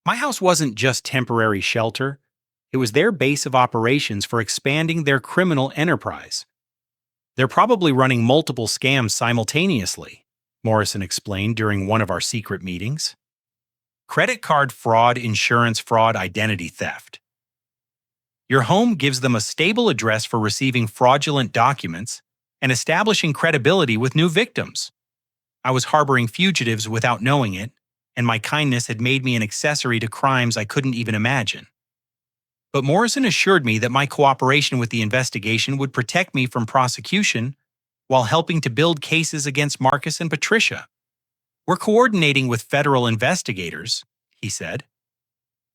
My house wasn't just temporary shelter. It was their base of operations for expanding their criminal enterprise. "They're probably running multiple scams simultaneously," Morrison explained during one of our secret meetings. "Credit card fraud, insurance fraud, identity theft. Your home gives them a stable address for receiving fraudulent documents and establishing credibility with new victims. I was harboring fugitives without knowing it, and my kindness had made me an accessory to crimes I couldn't even imagine." But Morrison assured me that my cooperation with the investigation would protect me from prosecution while helping to build cases against Marcus and Patricia. We're coordinating with federal investigators, he said.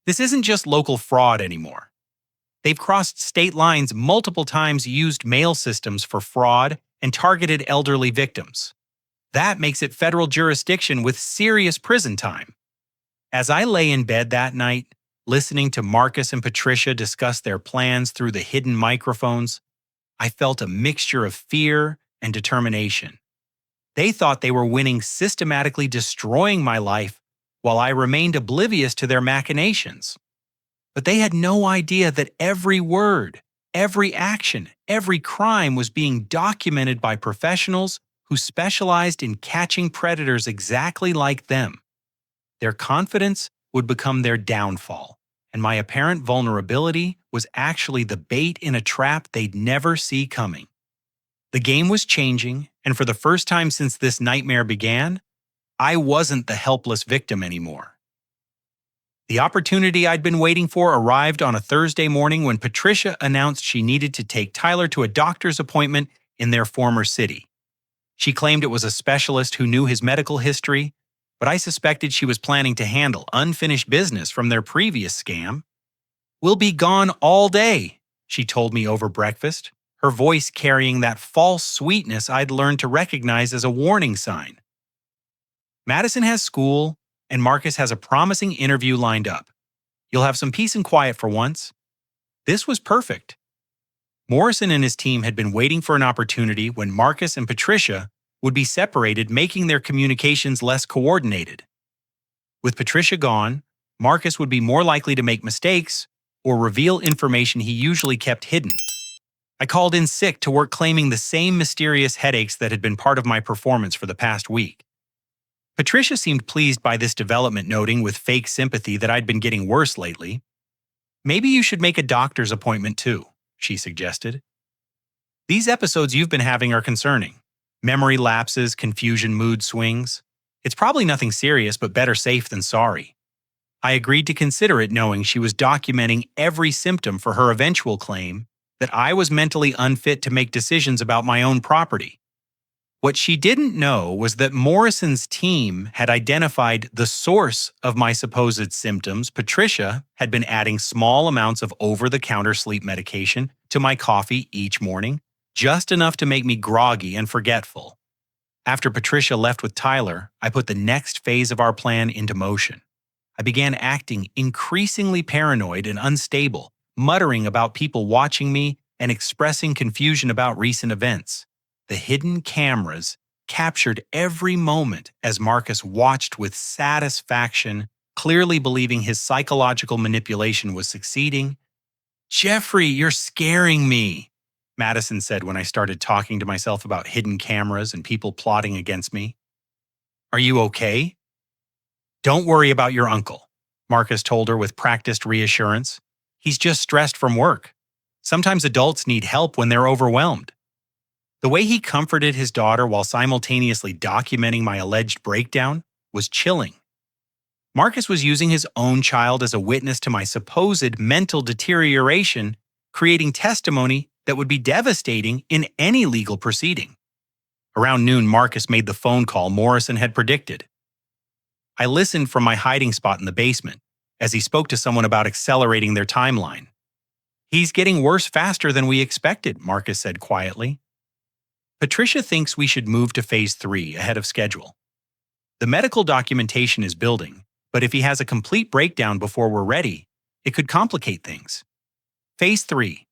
This isn't just local fraud anymore. They've crossed state lines multiple times, used mail systems for fraud, and targeted elderly victims. That makes it federal jurisdiction with serious prison time. As I lay in bed that night, listening to Marcus and Patricia discuss their plans through the hidden microphones, I felt a mixture of fear and determination. They thought they were winning, systematically destroying my life, while I remained oblivious to their machinations. But they had no idea that every word, every action, every crime was being documented by professionals who specialized in catching predators exactly like them. Their confidence would become their downfall, and my apparent vulnerability was actually the bait in a trap they'd never see coming. The game was changing, and for the first time since this nightmare began, I wasn't the helpless victim anymore. The opportunity I'd been waiting for arrived on a Thursday morning when Patricia announced she needed to take Tyler to a doctor's appointment in their former city. She claimed it was a specialist who knew his medical history, but I suspected she was planning to handle unfinished business from their previous scam. "We'll be gone all day," she told me over breakfast, her voice carrying that false sweetness I'd learned to recognize as a warning sign. "Madison has school, and Marcus has a promising interview lined up. You'll have some peace and quiet for once." This was perfect. Morrison and his team had been waiting for an opportunity when Marcus and Patricia would be separated, making their communications less coordinated. With Patricia gone, Marcus would be more likely to make mistakes or reveal information he usually kept hidden. I called in sick to work, claiming the same mysterious headaches that had been part of my performance for the past week. Patricia seemed pleased by this development, noting with fake sympathy that I'd been getting worse lately. "Maybe you should make a doctor's appointment too," she suggested. "These episodes you've been having are concerning. Memory lapses, confusion, mood swings. It's probably nothing serious, but better safe than sorry." I agreed to consider it, knowing she was documenting every symptom for her eventual claim that I was mentally unfit to make decisions about my own property. What she didn't know was that Morrison's team had identified the source of my supposed symptoms. Patricia had been adding small amounts of over-the-counter sleep medication to my coffee each morning, just enough to make me groggy and forgetful. After Patricia left with Tyler, I put the next phase of our plan into motion. I began acting increasingly paranoid and unstable, muttering about people watching me and expressing confusion about recent events. The hidden cameras captured every moment as Marcus watched with satisfaction, clearly believing his psychological manipulation was succeeding. "Jeffrey, you're scaring me," Madison said when I started talking to myself about hidden cameras and people plotting against me. "Are you okay?" "Don't worry about your uncle," Marcus told her with practiced reassurance. "He's just stressed from work. Sometimes adults need help when they're overwhelmed." The way he comforted his daughter while simultaneously documenting my alleged breakdown was chilling. Marcus was using his own child as a witness to my supposed mental deterioration, creating testimony that would be devastating in any legal proceeding. Around noon, Marcus made the phone call Morrison had predicted. I listened from my hiding spot in the basement as he spoke to someone about accelerating their timeline. "He's getting worse faster than we expected," Marcus said quietly. "Patricia thinks we should move to phase 3 ahead of schedule. The medical documentation is building, but if he has a complete breakdown before we're ready, it could complicate things." Phase 3.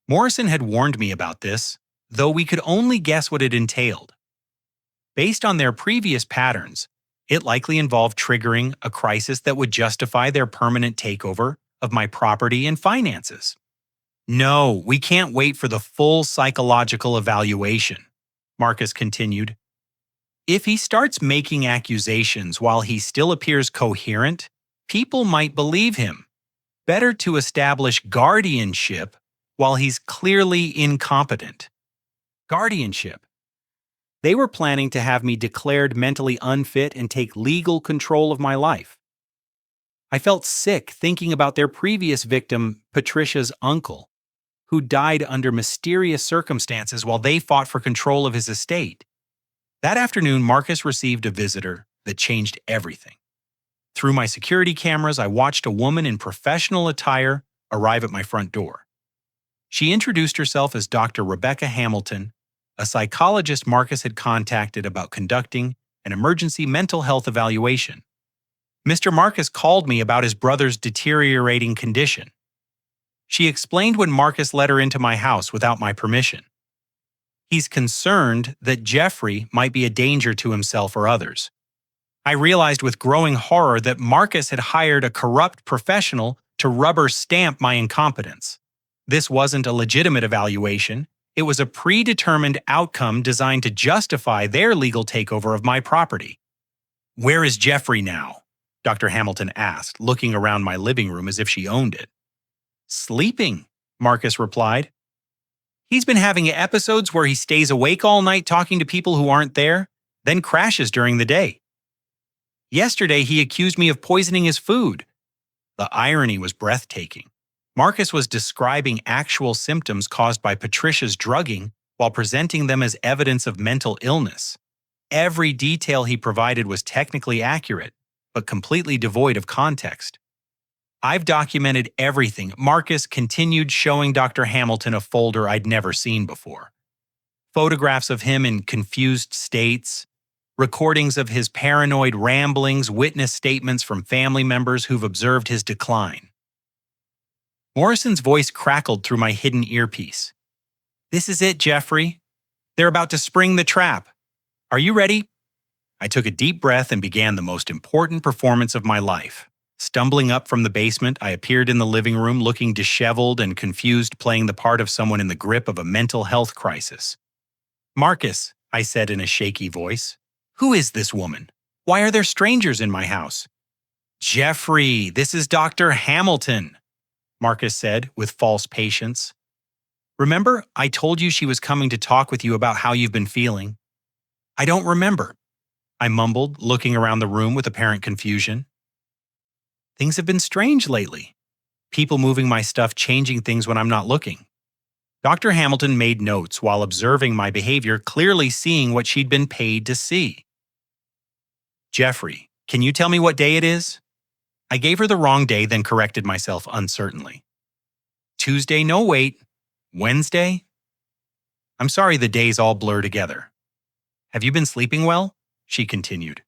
Morrison had warned me about this, though we could only guess what it entailed. Based on their previous patterns, it likely involved triggering a crisis that would justify their permanent takeover of my property and finances. "No, we can't wait for the full psychological evaluation," Marcus continued. "If he starts making accusations while he still appears coherent, people might believe him. Better to establish guardianship while he's clearly incompetent." Guardianship. They were planning to have me declared mentally unfit and take legal control of my life. I felt sick thinking about their previous victim, Patricia's uncle, who died under mysterious circumstances while they fought for control of his estate. That afternoon, Marcus received a visitor that changed everything. Through my security cameras, I watched a woman in professional attire arrive at my front door. She introduced herself as Dr. Rebecca Hamilton, a psychologist Marcus had contacted about conducting an emergency mental health evaluation. Mr. Marcus called me about his brother's deteriorating condition. She explained when Marcus let her into my house without my permission. He's concerned that Jeffrey might be a danger to himself or others. I realized with growing horror that Marcus had hired a corrupt professional to rubber stamp my incompetence. This wasn't a legitimate evaluation. It was a predetermined outcome designed to justify their legal takeover of my property. "Where is Jeffrey now?" Dr. Hamilton asked, looking around my living room as if she owned it. "Sleeping," Marcus replied. "He's been having episodes where he stays awake all night talking to people who aren't there, then crashes during the day. Yesterday, he accused me of poisoning his food." The irony was breathtaking. Marcus was describing actual symptoms caused by Patricia's drugging while presenting them as evidence of mental illness. Every detail he provided was technically accurate, but completely devoid of context. "I've documented everything." Marcus continued, showing Dr. Hamilton a folder I'd never seen before. Photographs of him in confused states, recordings of his paranoid ramblings, witness statements from family members who've observed his decline. Morrison's voice crackled through my hidden earpiece. "This is it, Jeffrey. They're about to spring the trap. Are you ready?" I took a deep breath and began the most important performance of my life. Stumbling up from the basement, I appeared in the living room looking disheveled and confused, playing the part of someone in the grip of a mental health crisis. "Marcus," I said in a shaky voice, "who is this woman? Why are there strangers in my house?" "Jeffrey, this is Dr. Hamilton," Marcus said with false patience. "Remember, I told you she was coming to talk with you about how you've been feeling?" "I don't remember," I mumbled, looking around the room with apparent confusion. "Things have been strange lately. People moving my stuff, changing things when I'm not looking." Dr. Hamilton made notes while observing my behavior, clearly seeing what she'd been paid to see. "Jeffrey, can you tell me what day it is?" I gave her the wrong day, then corrected myself uncertainly. "Tuesday, no wait. Wednesday?" "I'm sorry, the days all blur together." "Have you been sleeping well?" she continued.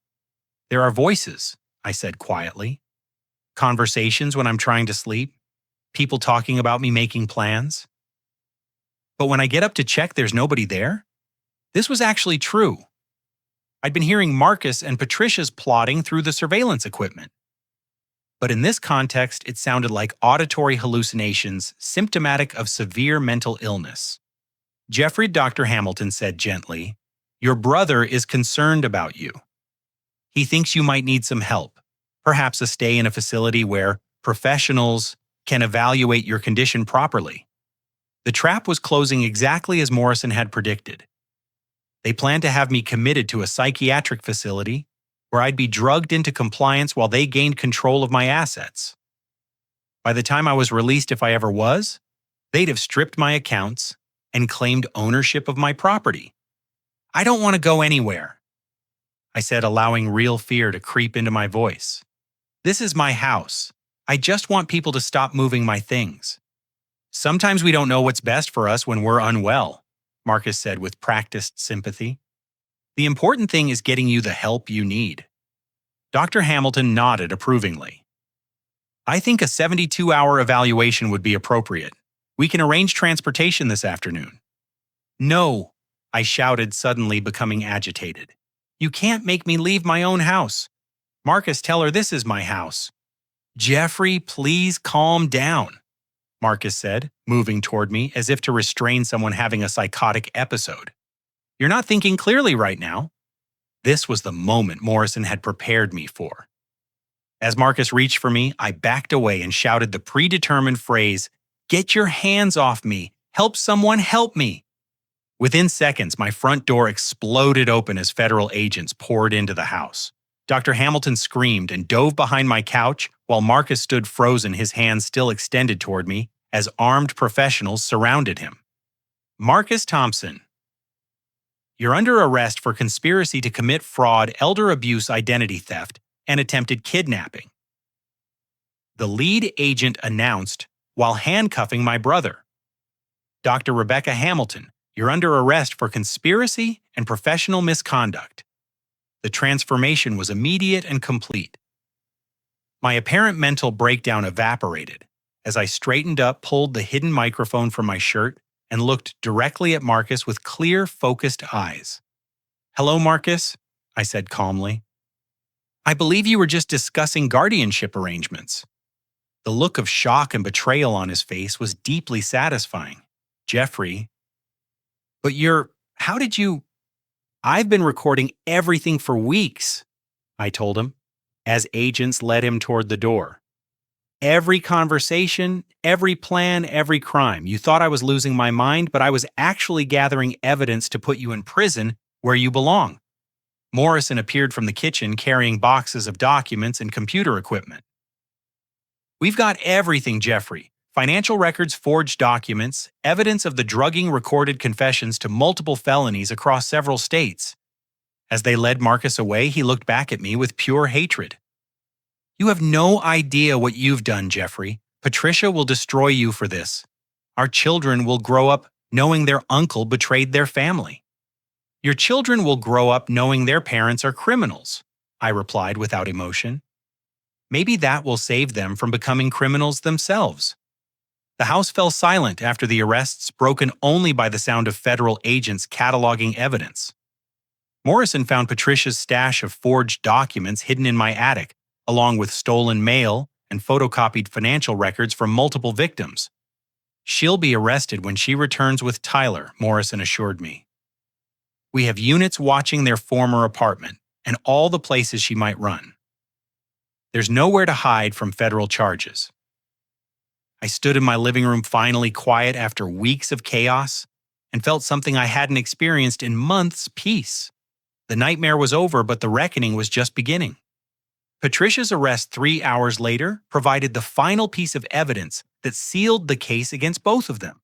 "There are voices," I said quietly. "Conversations when I'm trying to sleep. People talking about me making plans. But when I get up to check, there's nobody there." This was actually true. I'd been hearing Marcus and Patricia's plotting through the surveillance equipment. But in this context, it sounded like auditory hallucinations symptomatic of severe mental illness. "Jeffrey," Dr. Hamilton said gently, "your brother is concerned about you. He thinks you might need some help, perhaps a stay in a facility where professionals can evaluate your condition properly." The trap was closing exactly as Morrison had predicted. They planned to have me committed to a psychiatric facility where I'd be drugged into compliance while they gained control of my assets. By the time I was released, if I ever was, they'd have stripped my accounts and claimed ownership of my property. "I don't want to go anywhere," I said, allowing real fear to creep into my voice. "This is my house. I just want people to stop moving my things." "Sometimes we don't know what's best for us when we're unwell," Marcus said with practiced sympathy. "The important thing is getting you the help you need." Dr. Hamilton nodded approvingly. "I think a 72-hour evaluation would be appropriate. We can arrange transportation this afternoon." "No," I shouted, suddenly becoming agitated. "You can't make me leave my own house. Marcus, tell her this is my house." "Jeffrey, please calm down," Marcus said, moving toward me as if to restrain someone having a psychotic episode. "You're not thinking clearly right now." This was the moment Morrison had prepared me for. As Marcus reached for me, I backed away and shouted the predetermined phrase, "Get your hands off me! Help someone help me!" Within seconds, my front door exploded open as federal agents poured into the house. Dr. Hamilton screamed and dove behind my couch while Marcus stood frozen, his hands still extended toward me, as armed professionals surrounded him. Marcus Thompson, you're under arrest for conspiracy to commit fraud, elder abuse, identity theft, and attempted kidnapping, the lead agent announced while handcuffing my brother. Dr. Rebecca Hamilton, you're under arrest for conspiracy and professional misconduct. The transformation was immediate and complete. My apparent mental breakdown evaporated as I straightened up, pulled the hidden microphone from my shirt, and looked directly at Marcus with clear, focused eyes. "Hello, Marcus," I said calmly. "I believe you were just discussing guardianship arrangements." The look of shock and betrayal on his face was deeply satisfying. "Jeffrey, but how did you—" "I've been recording everything for weeks," I told him, as agents led him toward the door. "Every conversation, every plan, every crime. You thought I was losing my mind, but I was actually gathering evidence to put you in prison where you belong." Morrison appeared from the kitchen carrying boxes of documents and computer equipment. "We've got everything, Jeffrey. Financial records, forged documents, evidence of the drugging, recorded confessions to multiple felonies across several states." As they led Marcus away, he looked back at me with pure hatred. "You have no idea what you've done, Jeffrey. Patricia will destroy you for this. Our children will grow up knowing their uncle betrayed their family." "Your children will grow up knowing their parents are criminals," I replied without emotion. "Maybe that will save them from becoming criminals themselves." The house fell silent after the arrests, broken only by the sound of federal agents cataloging evidence. Morrison found Patricia's stash of forged documents hidden in my attic, along with stolen mail and photocopied financial records from multiple victims. "She'll be arrested when she returns with Tyler," Morrison assured me. "We have units watching their former apartment and all the places she might run. There's nowhere to hide from federal charges." I stood in my living room, finally quiet after weeks of chaos, and felt something I hadn't experienced in months: peace. The nightmare was over, but the reckoning was just beginning. Patricia's arrest 3 hours later provided the final piece of evidence that sealed the case against both of them.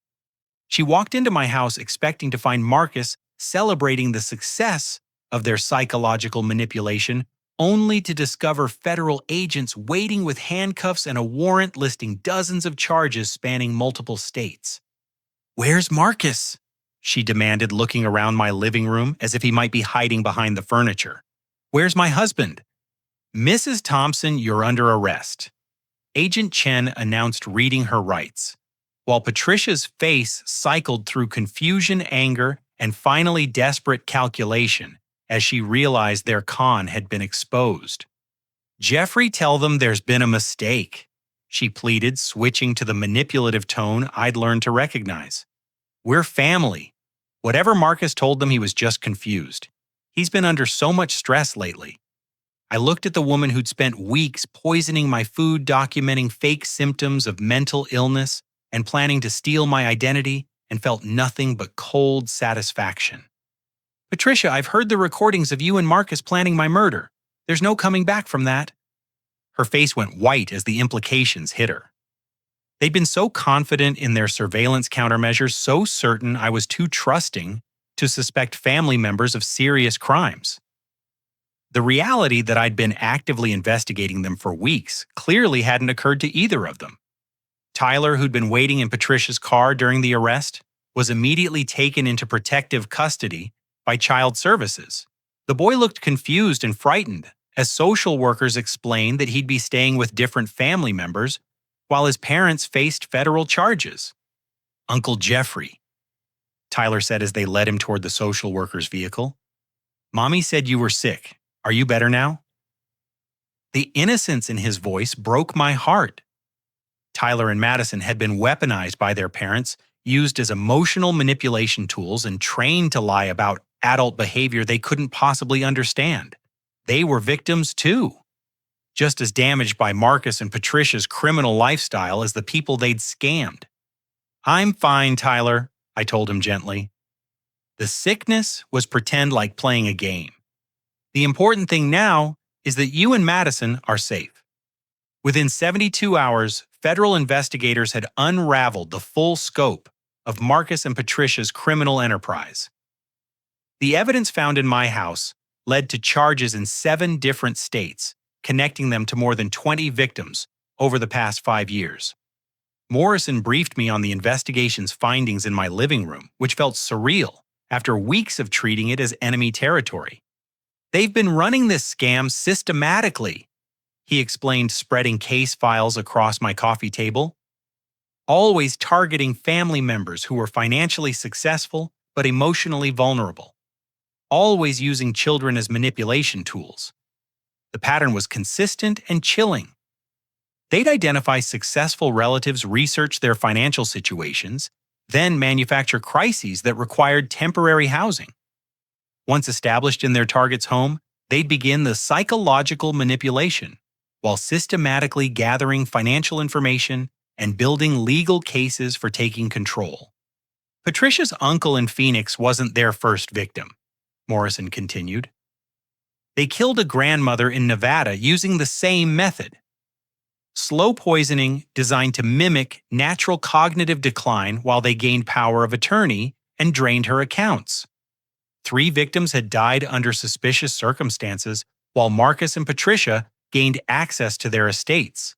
She walked into my house expecting to find Marcus celebrating the success of their psychological manipulation, only to discover federal agents waiting with handcuffs and a warrant listing dozens of charges spanning multiple states. "Where's Marcus?" she demanded, looking around my living room as if he might be hiding behind the furniture. "Where's my husband?" "Mrs. Thompson, you're under arrest," Agent Chen announced, reading her rights, while Patricia's face cycled through confusion, anger, and finally desperate calculation as she realized their con had been exposed. "Jeffrey, tell them there's been a mistake," she pleaded, switching to the manipulative tone I'd learned to recognize. "We're family." Whatever Marcus told them, he was just confused. He's been under so much stress lately. I looked at the woman who'd spent weeks poisoning my food, documenting fake symptoms of mental illness, and planning to steal my identity, and felt nothing but cold satisfaction. "Patricia, I've heard the recordings of you and Marcus planning my murder. There's no coming back from that." Her face went white as the implications hit her. They'd been so confident in their surveillance countermeasures, so certain I was too trusting to suspect family members of serious crimes. The reality that I'd been actively investigating them for weeks clearly hadn't occurred to either of them. Tyler, who'd been waiting in Patricia's car during the arrest, was immediately taken into protective custody by Child Services. The boy looked confused and frightened as social workers explained that he'd be staying with different family members while his parents faced federal charges. "Uncle Jeffrey," Tyler said as they led him toward the social worker's vehicle. "Mommy said you were sick. Are you better now?" The innocence in his voice broke my heart. Tyler and Madison had been weaponized by their parents, used as emotional manipulation tools, and trained to lie about adult behavior they couldn't possibly understand. They were victims too, just as damaged by Marcus and Patricia's criminal lifestyle as the people they'd scammed. "I'm fine, Tyler," I told him gently. The sickness was pretend like playing a game. The important thing now is that you and Madison are safe. Within 72 hours, federal investigators had unraveled the full scope of Marcus and Patricia's criminal enterprise. The evidence found in my house led to charges in 7 different states, connecting them to more than 20 victims over the past 5 years. Morrison briefed me on the investigation's findings in my living room, which felt surreal after weeks of treating it as enemy territory. They've been running this scam systematically, he explained, spreading case files across my coffee table. Always targeting family members who were financially successful but emotionally vulnerable. Always using children as manipulation tools. The pattern was consistent and chilling. They'd identify successful relatives, research their financial situations, then manufacture crises that required temporary housing. Once established in their target's home, they'd begin the psychological manipulation, while systematically gathering financial information and building legal cases for taking control. Patricia's uncle in Phoenix wasn't their first victim, Morrison continued. They killed a grandmother in Nevada using the same method. Slow poisoning designed to mimic natural cognitive decline while they gained power of attorney and drained her accounts. 3 victims had died under suspicious circumstances, while Marcus and Patricia gained access to their estates.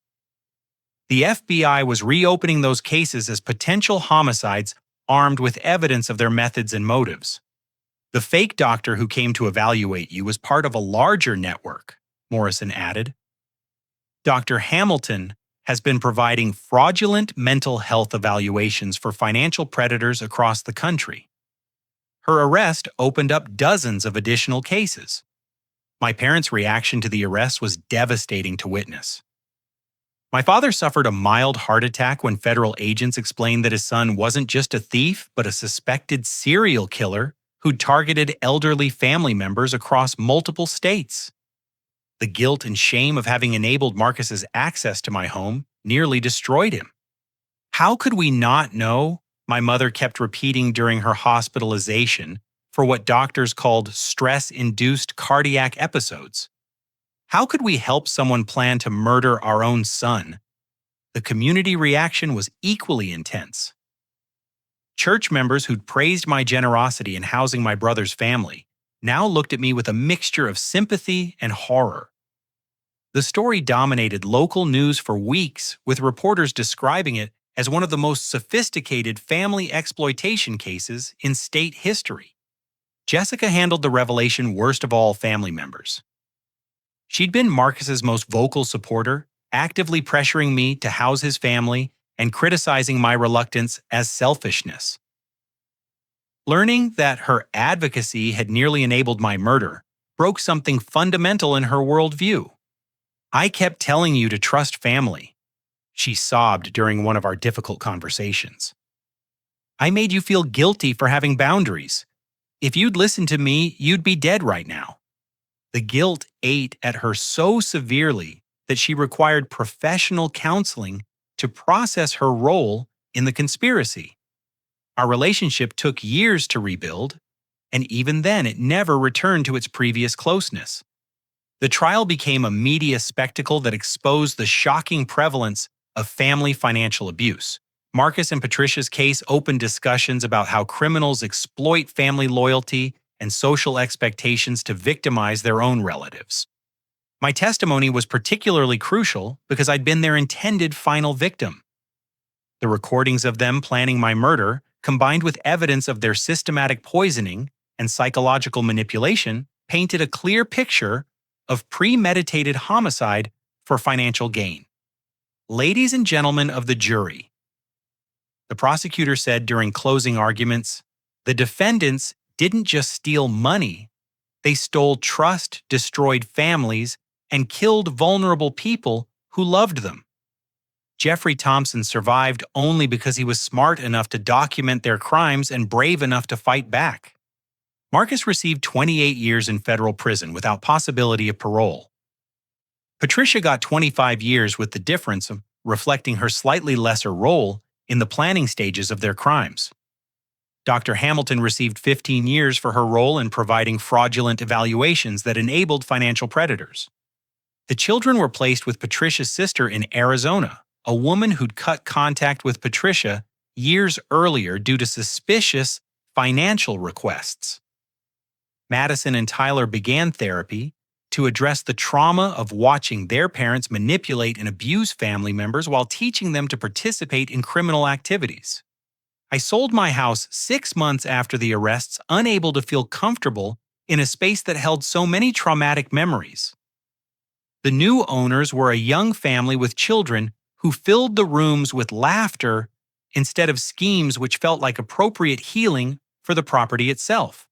The FBI was reopening those cases as potential homicides armed with evidence of their methods and motives. The fake doctor who came to evaluate you was part of a larger network, Morrison added. Dr. Hamilton has been providing fraudulent mental health evaluations for financial predators across the country. Her arrest opened up dozens of additional cases. My parents' reaction to the arrest was devastating to witness. My father suffered a mild heart attack when federal agents explained that his son wasn't just a thief, but a suspected serial killer who targeted elderly family members across multiple states. The guilt and shame of having enabled Marcus's access to my home nearly destroyed him. How could we not know? My mother kept repeating during her hospitalization for what doctors called stress-induced cardiac episodes. How could we help someone plan to murder our own son? The community reaction was equally intense. Church members who'd praised my generosity in housing my brother's family now looked at me with a mixture of sympathy and horror. The story dominated local news for weeks, with reporters describing it as one of the most sophisticated family exploitation cases in state history. Jessica handled the revelation worst of all family members. She'd been Marcus's most vocal supporter, actively pressuring me to house his family and criticizing my reluctance as selfishness. Learning that her advocacy had nearly enabled my murder broke something fundamental in her worldview. I kept telling you to trust family, she sobbed during one of our difficult conversations. I made you feel guilty for having boundaries. If you'd listened to me, you'd be dead right now. The guilt ate at her so severely that she required professional counseling to process her role in the conspiracy. Our relationship took years to rebuild, and even then it never returned to its previous closeness. The trial became a media spectacle that exposed the shocking prevalence of family financial abuse. Marcus and Patricia's case opened discussions about how criminals exploit family loyalty and social expectations to victimize their own relatives. My testimony was particularly crucial because I'd been their intended final victim. The recordings of them planning my murder, combined with evidence of their systematic poisoning and psychological manipulation, painted a clear picture of premeditated homicide for financial gain. Ladies and gentlemen of the jury, the prosecutor said during closing arguments, the defendants didn't just steal money, they stole trust, destroyed families, and killed vulnerable people who loved them. Jeffrey Thompson survived only because he was smart enough to document their crimes and brave enough to fight back. Marcus received 28 years in federal prison without possibility of parole. Patricia got 25 years, with the difference reflecting her slightly lesser role in the planning stages of their crimes. Dr. Hamilton received 15 years for her role in providing fraudulent evaluations that enabled financial predators. The children were placed with Patricia's sister in Arizona, a woman who'd cut contact with Patricia years earlier due to suspicious financial requests. Madison and Tyler began therapy to address the trauma of watching their parents manipulate and abuse family members while teaching them to participate in criminal activities. I sold my house 6 months after the arrests, unable to feel comfortable in a space that held so many traumatic memories. The new owners were a young family with children who filled the rooms with laughter instead of schemes which felt like appropriate healing for the property itself.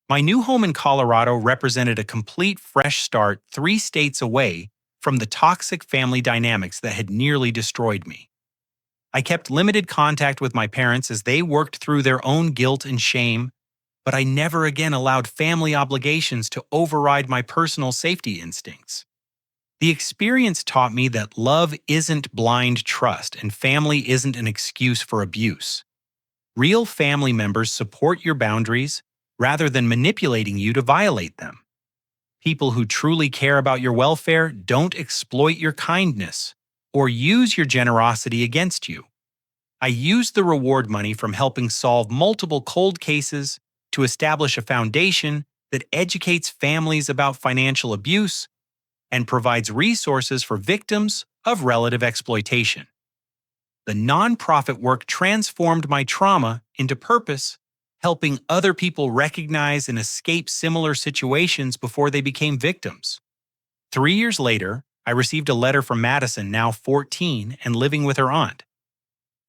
My new home in Colorado represented a complete fresh start 3 states away from the toxic family dynamics that had nearly destroyed me. I kept limited contact with my parents as they worked through their own guilt and shame, but I never again allowed family obligations to override my personal safety instincts. The experience taught me that love isn't blind trust and family isn't an excuse for abuse. Real family members support your boundaries rather than manipulating you to violate them. People who truly care about your welfare don't exploit your kindness or use your generosity against you. I used the reward money from helping solve multiple cold cases to establish a foundation that educates families about financial abuse and provides resources for victims of relative exploitation. The nonprofit work transformed my trauma into purpose, helping other people recognize and escape similar situations before they became victims. 3 years later, I received a letter from Madison, now 14 and living with her aunt.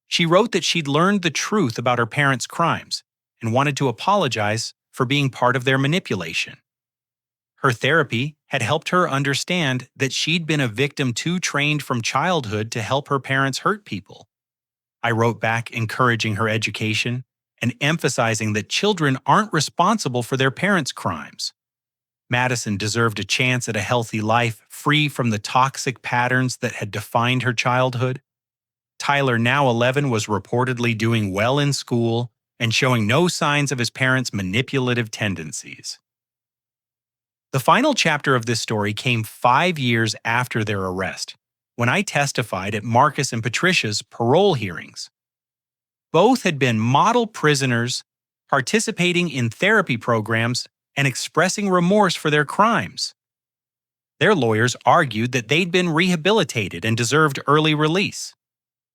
She wrote that she'd learned the truth about her parents' crimes and wanted to apologize for being part of their manipulation. Her therapy had helped her understand that she'd been a victim too trained from childhood to help her parents hurt people. I wrote back encouraging her education and emphasizing that children aren't responsible for their parents' crimes. Madison deserved a chance at a healthy life free from the toxic patterns that had defined her childhood. Tyler, now 11, was reportedly doing well in school and showing no signs of his parents' manipulative tendencies. The final chapter of this story came 5 years after their arrest, when I testified at Marcus and Patricia's parole hearings. Both had been model prisoners, participating in therapy programs and expressing remorse for their crimes. Their lawyers argued that they'd been rehabilitated and deserved early release.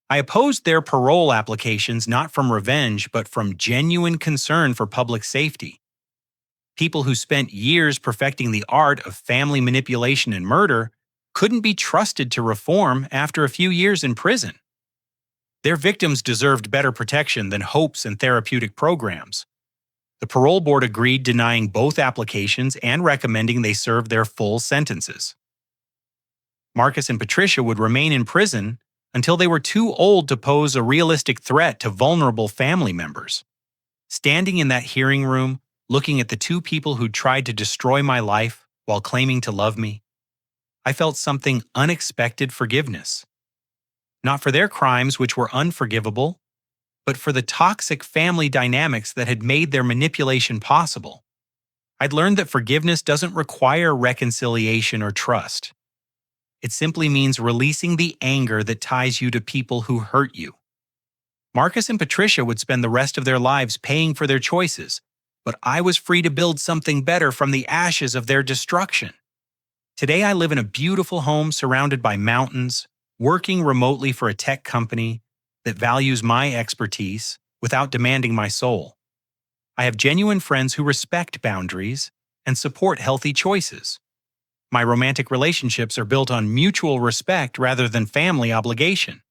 I opposed their parole applications not from revenge but from genuine concern for public safety. People who spent years perfecting the art of family manipulation and murder couldn't be trusted to reform after a few years in prison. Their victims deserved better protection than hopes and therapeutic programs. The parole board agreed, denying both applications and recommending they serve their full sentences. Marcus and Patricia would remain in prison until they were too old to pose a realistic threat to vulnerable family members. Standing in that hearing room, looking at the 2 people who tried to destroy my life while claiming to love me, I felt something unexpected forgiveness. Not for their crimes, which were unforgivable, but for the toxic family dynamics that had made their manipulation possible. I'd learned that forgiveness doesn't require reconciliation or trust. It simply means releasing the anger that ties you to people who hurt you. Marcus and Patricia would spend the rest of their lives paying for their choices, but I was free to build something better from the ashes of their destruction. Today I live in a beautiful home surrounded by mountains, working remotely for a tech company that values my expertise without demanding my soul. I have genuine friends who respect boundaries and support healthy choices. My romantic relationships are built on mutual respect rather than family obligation.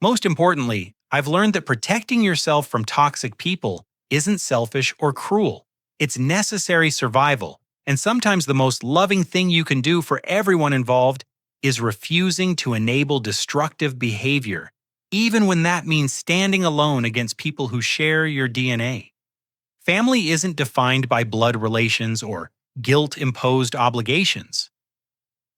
Most importantly, I've learned that protecting yourself from toxic people isn't selfish or cruel. It's necessary survival, and sometimes the most loving thing you can do for everyone involved is refusing to enable destructive behavior, even when that means standing alone against people who share your DNA. Family isn't defined by blood relations or guilt-imposed obligations.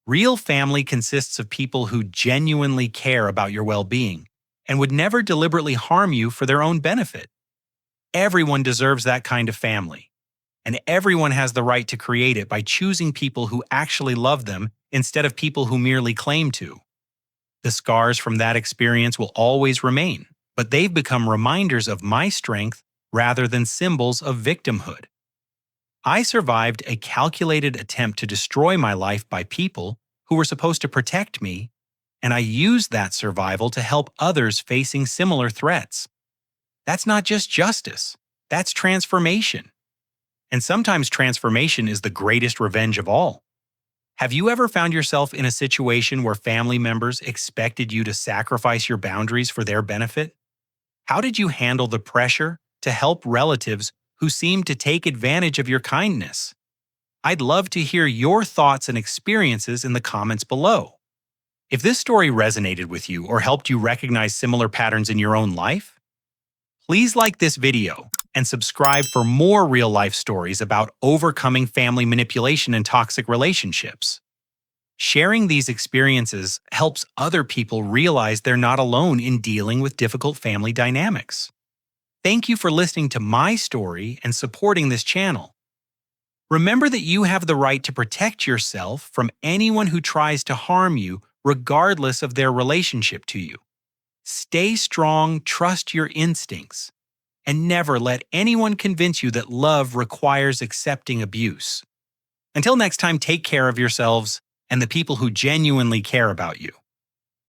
Real family consists of people who genuinely care about your well-being and would never deliberately harm you for their own benefit. Everyone deserves that kind of family, and everyone has the right to create it by choosing people who actually love them instead of people who merely claim to. The scars from that experience will always remain, but they've become reminders of my strength rather than symbols of victimhood. I survived a calculated attempt to destroy my life by people who were supposed to protect me, and I used that survival to help others facing similar threats. That's not just justice, that's transformation. And sometimes transformation is the greatest revenge of all. Have you ever found yourself in a situation where family members expected you to sacrifice your boundaries for their benefit? How did you handle the pressure to help relatives who seemed to take advantage of your kindness? I'd love to hear your thoughts and experiences in the comments below. If this story resonated with you or helped you recognize similar patterns in your own life, please like this video and subscribe for more real-life stories about overcoming family manipulation and toxic relationships. Sharing these experiences helps other people realize they're not alone in dealing with difficult family dynamics. Thank you for listening to my story and supporting this channel. Remember that you have the right to protect yourself from anyone who tries to harm you, regardless of their relationship to you. Stay strong, trust your instincts, and never let anyone convince you that love requires accepting abuse. Until next time, take care of yourselves and the people who genuinely care about you.